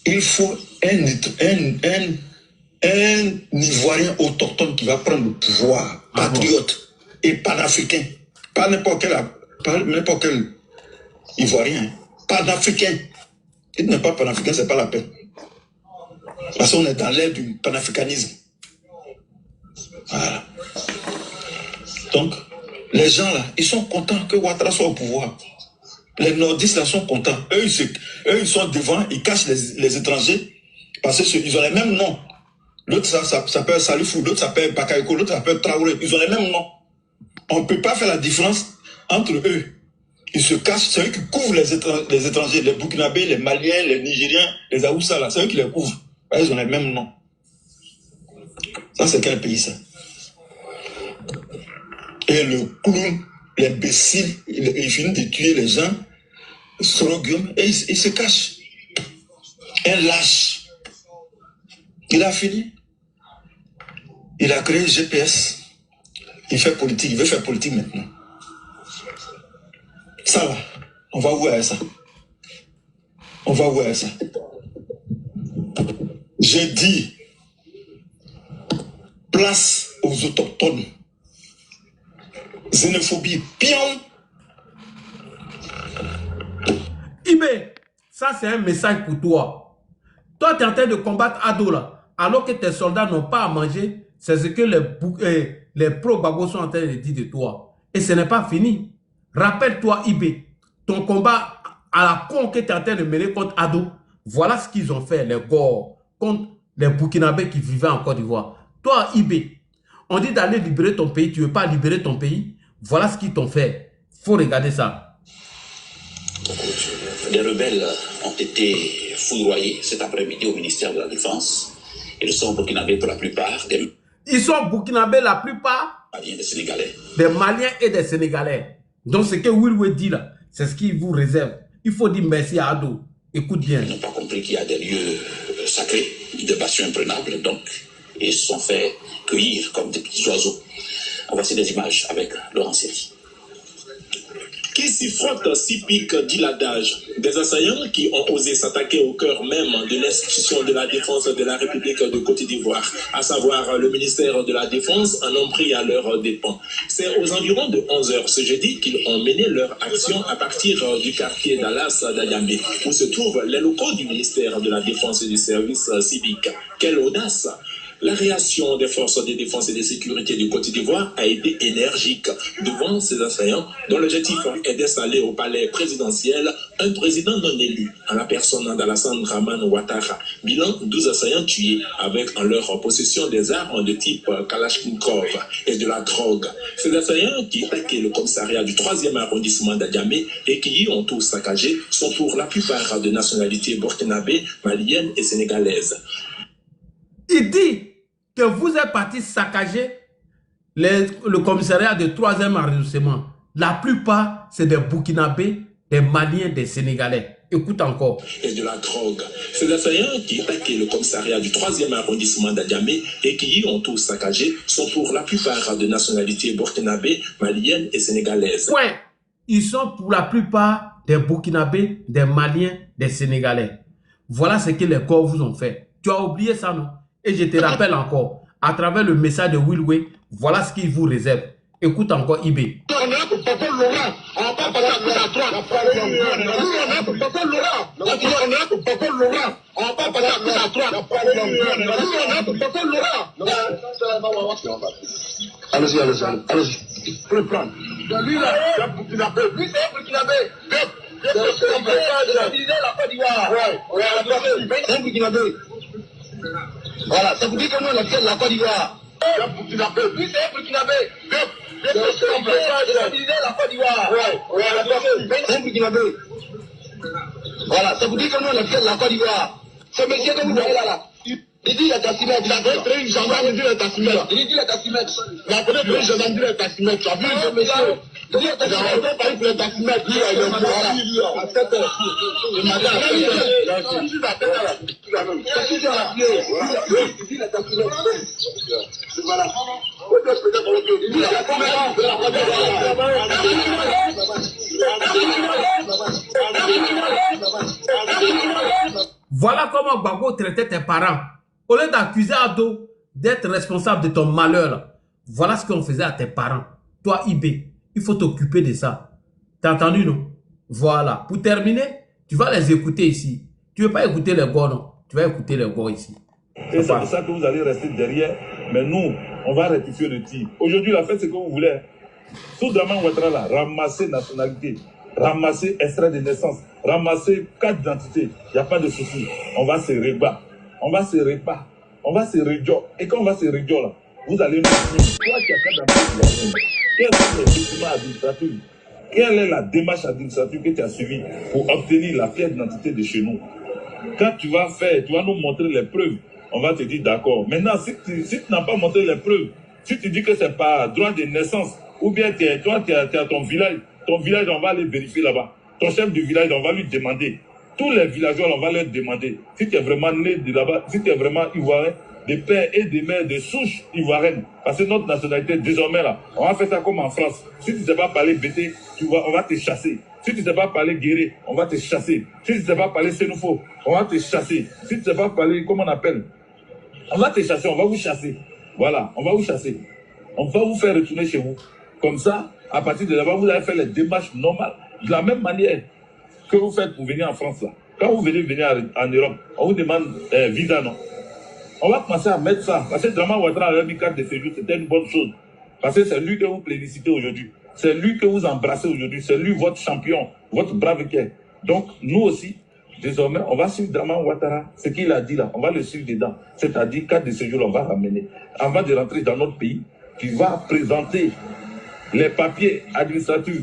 il faut un Ivoirien autochtone qui va prendre le pouvoir, patriote. et panafricain. Pas n'importe quel Ivoirien. Panafricain. Il n'est pas panafricain, c'est pas la peine. Parce qu'on est dans l'ère du panafricanisme. Voilà. Donc, les gens là, ils sont contents que Ouattara soit au pouvoir. Les nordistes là sont contents. Eux, ils sont devant, ils cachent les étrangers parce qu'ils ont les mêmes noms. L'autre ça s'appelle Salifou, l'autre s'appelle Bakayoko, l'autre s'appelle Traoré. Ils ont les mêmes noms. On ne peut pas faire la différence entre eux. Ils se cachent, c'est eux qui couvrent les étrangers, les Burkinabés, les Maliens, les Nigériens, les Aoussa là, c'est eux qui les couvrent. Ils ont les mêmes noms. Ça, c'est quel pays ça? Et le clown, l'imbécile, il finit de tuer les gens, Sorogium, et il se cache. Un lâche. Il a fini. Il a créé GPS. Il fait politique, il veut faire politique maintenant. Ça va, on va voir ça. On va voir ça. J'ai dit, place aux autochtones. Xénophobie, pion.
Ibé, ça c'est un message pour toi. Toi, tu es en train de combattre Ado là, alors que tes soldats n'ont pas à manger. C'est ce que les pro-Gbagbo sont en train de dire de toi. Et ce n'est pas fini. Rappelle-toi, Ibé, ton combat à la con que tu es en train de mener contre Ado, voilà ce qu'ils ont fait, les Gors, contre les Burkinabés qui vivaient en Côte d'Ivoire. Toi, Ibé, on dit d'aller libérer ton pays, tu ne veux pas libérer ton pays. Voilà ce qu'ils t'ont fait. Il faut regarder ça.
Les rebelles ont été foudroyés cet après-midi au ministère de la Défense. Ils sont burkinabés pour la plupart.
Ils sont burkinabés la plupart.
Maliens, des Sénégalais.
Des Maliens et des Sénégalais. Donc ce que Wilwe dit là, c'est ce qu'il vous réserve. Il faut dire merci à Ado. Écoute bien.
Ils n'ont pas compris qu'il y a des lieux sacrés, de bastions imprenables, donc ils se sont fait cueillir comme des petits oiseaux. Voici des images avec Laurent Seri.
Qui s'y frotte, s'y pique, dit l'adage. Des assaillants qui ont osé s'attaquer au cœur même de l'institution de la défense de la République de Côte d'Ivoire, à savoir le ministère de la Défense, en ont pris à leurs dépens. C'est aux environs de 11 h ce jeudi qu'ils ont mené leur action à partir du quartier d'Alas d'Adiamé, où se trouvent les locaux du ministère de la Défense et du service civique. Quelle audace! La réaction des forces de défense et de sécurité du Côte d'Ivoire a été énergique devant ces assaillants dont l'objectif est d'installer au palais présidentiel un président non élu en la personne d'Alassane Dramane Ouattara. Bilan, 12 assaillants tués avec en leur possession des armes de type Kalachnikov et de la drogue. Ces assaillants qui attaquaient le commissariat du 3e arrondissement d'Adiamé et qui y ont tout saccagé sont pour la plupart de nationalité burkinabé, malienne et sénégalaise.
Il dit que vous êtes parti saccager le commissariat du 3e arrondissement. La plupart, c'est des Burkinabés, des Maliens, des Sénégalais. Écoute encore.
Et de la drogue. Ces assaillants qui attaquaient le commissariat du 3e arrondissement d'Adiamé et qui y ont tout saccagé sont pour la plupart de nationalité burkinabé, malienne et sénégalaise.
Ouais. Ils sont pour la plupart des Burkinabés, des Maliens, des Sénégalais. Voilà ce que les corps vous ont fait. Tu as oublié ça, non? Et je te rappelle encore, à travers le message de Wilwe, voilà ce qu'il vous réserve. Écoute encore, Ibé.
On est là pour Papa Laurent. On va pas passer à 3. On est là pour Papa Laurent. On est là pour Papa Laurent. On va pas passer à 3. On est là pour Papa Laurent. Allez-y, allez-y. Pour le prendre. Lui là, c'est un Burkinabé. Lui c'est un Burkinabé. C'est un Burkinabé. Voilà, ça vous dit que nous on a fait la Côte d'Ivoire. C'est un Burkinabé. Lui c'est un Burkinabé. La Côte d'Ivoire. C'est un Burkinabé. Voilà, ça vous dit que nous on a fait la Côte d'Ivoire. Ce monsieur que vous voyez là. Il dit la tassimètre. Il a créé une gendarme, il dit la tassimètre. Il dit la tassimètre. Il a créé une gendarme, il dit la tassimètre. Tu as vu ce monsieur? Il dit la tassimètre. Il a créé la tassimètre. Il a créé à 7 h. Le matin, à 7 h. Il dit la tassimètre. Il dit la tassimètre. Voilà. Il dit la tassimètre.
Voilà comment Gbagbo traitait tes parents. Au lieu d'accuser Ado d'être responsable de ton malheur, voilà ce qu'on faisait à tes parents. toi, IB, il faut t'occuper de ça. T'as entendu, non? Voilà. Pour terminer, tu vas les écouter ici. Tu ne veux pas écouter les gars, non? Tu vas écouter les gars ici.
Et c'est pour ça que vous allez rester derrière. Mais nous, on va rectifier le tir. Aujourd'hui, la fête, c'est que vous voulez. Tout Draman Ouattara, là, ramasser nationalité, ramasser extrait de naissance, ramasser carte d'identité. Il n'y a pas de souci. On va se rébattre. On va se rébattre. On va se réduire. Et quand on va se réduire, là, vous allez nous dire, toi qui as carte d'identité, quels sont les documents administratifs? Quelle est la démarche administrative que tu as suivie pour obtenir la pièce d'identité de chez nous? Quand tu vas faire, tu vas nous montrer les preuves. On va te dire d'accord. Maintenant, si tu n'as pas montré les preuves, si tu dis que c'est pas droit de naissance, ou bien toi, tu es à ton village, on va aller vérifier là-bas. Ton chef du village, on va lui demander. Tous les villageois, on va leur demander. Si tu es vraiment né de là-bas, si tu es vraiment ivoirien, de père et de mère, de souche ivoirienne. Parce que notre nationalité, désormais là, on va faire ça comme en France. Si tu ne sais pas parler BT, on va te chasser. Si tu ne sais pas parler guéré, on va te chasser. Si tu ne sais pas parler sénoufo, on va te chasser. Si tu ne sais pas parler, comment on appelle, on va te chasser, on va vous chasser. Voilà, on va vous chasser. On va vous faire retourner chez vous. Comme ça, à partir de là-bas, vous allez faire les démarches normales. De la même manière que vous faites pour venir en France là. Quand vous venez en Europe, on vous demande visa, non? On va commencer à mettre ça. Parce que Draman Ouattara a mis carte de séjour, c'était une bonne chose. Parce que c'est lui que vous plébiscitez aujourd'hui. C'est lui que vous embrassez aujourd'hui. C'est lui votre champion, votre brave qui est. Donc, nous aussi, désormais, on va suivre Draman Ouattara. Ce qu'il a dit là, on va le suivre dedans. C'est-à-dire, carte de séjour, on va ramener. Avant de rentrer dans notre pays, tu vas présenter les papiers administratifs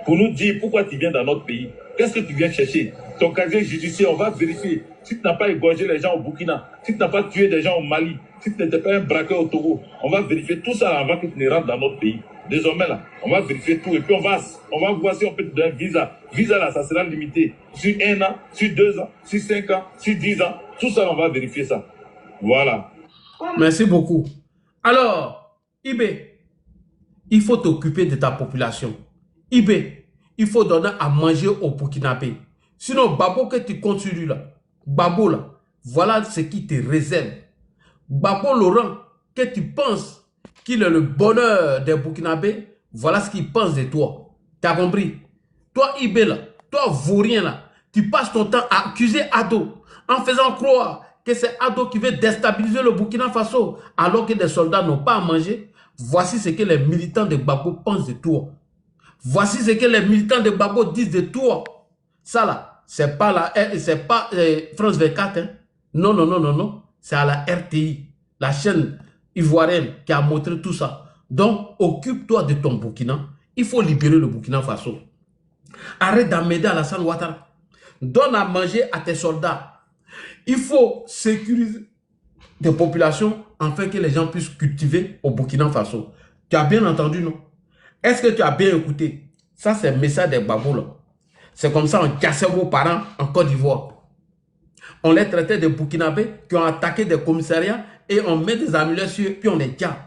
pour nous dire pourquoi tu viens dans notre pays. Qu'est-ce que tu viens chercher? Ton casier judiciaire, on va vérifier. Si tu n'as pas égorgé les gens au Burkina, si tu n'as pas tué des gens au Mali, si tu n'étais pas un braqueur au Togo, on va vérifier tout ça avant que tu ne rentres dans notre pays. Désormais, là, on va vérifier tout et puis on va voir si on peut te donner un visa. Visa, là, ça sera limité. Sur 1 an, sur 2 ans, sur 5 ans, sur 10 ans. Tout ça, on va vérifier ça. Voilà.
Merci beaucoup. Alors, Ibé, il faut t'occuper de ta population. Ibé, il faut donner à manger aux Burkinabés. Sinon, Babo que tu continues là, Babo là, voilà ce qui te réserve. Babo Laurent, que tu penses qu'il est le bonheur des Burkinabés, voilà ce qu'il pense de toi. Tu as compris? Toi, Ibé là, toi, vaurien là, tu passes ton temps à accuser Ado en faisant croire que c'est Ado qui veut déstabiliser le Burkina Faso alors que des soldats n'ont pas à manger. Voici ce que les militants de Babo pensent de toi. Voici ce que les militants de Babo disent de toi. Ça là, c'est pas France 24. Hein. Non, non, non, non, non. C'est à la RTI, la chaîne ivoirienne qui a montré tout ça. Donc, occupe-toi de ton Burkina. Il faut libérer le Burkina Faso. Arrête d'emmerder Alassane Ouattara. Donne à manger à tes soldats. Il faut sécuriser des populations afin que les gens puissent cultiver au Burkina Faso. Tu as bien entendu, non? Est-ce que tu as bien écouté? Ça, c'est le message des babos là. C'est comme ça on cassait vos parents en Côte d'Ivoire. On les traitait de Burkinabés qui ont attaqué des commissariats et on met des amulets sur eux, puis on les tient.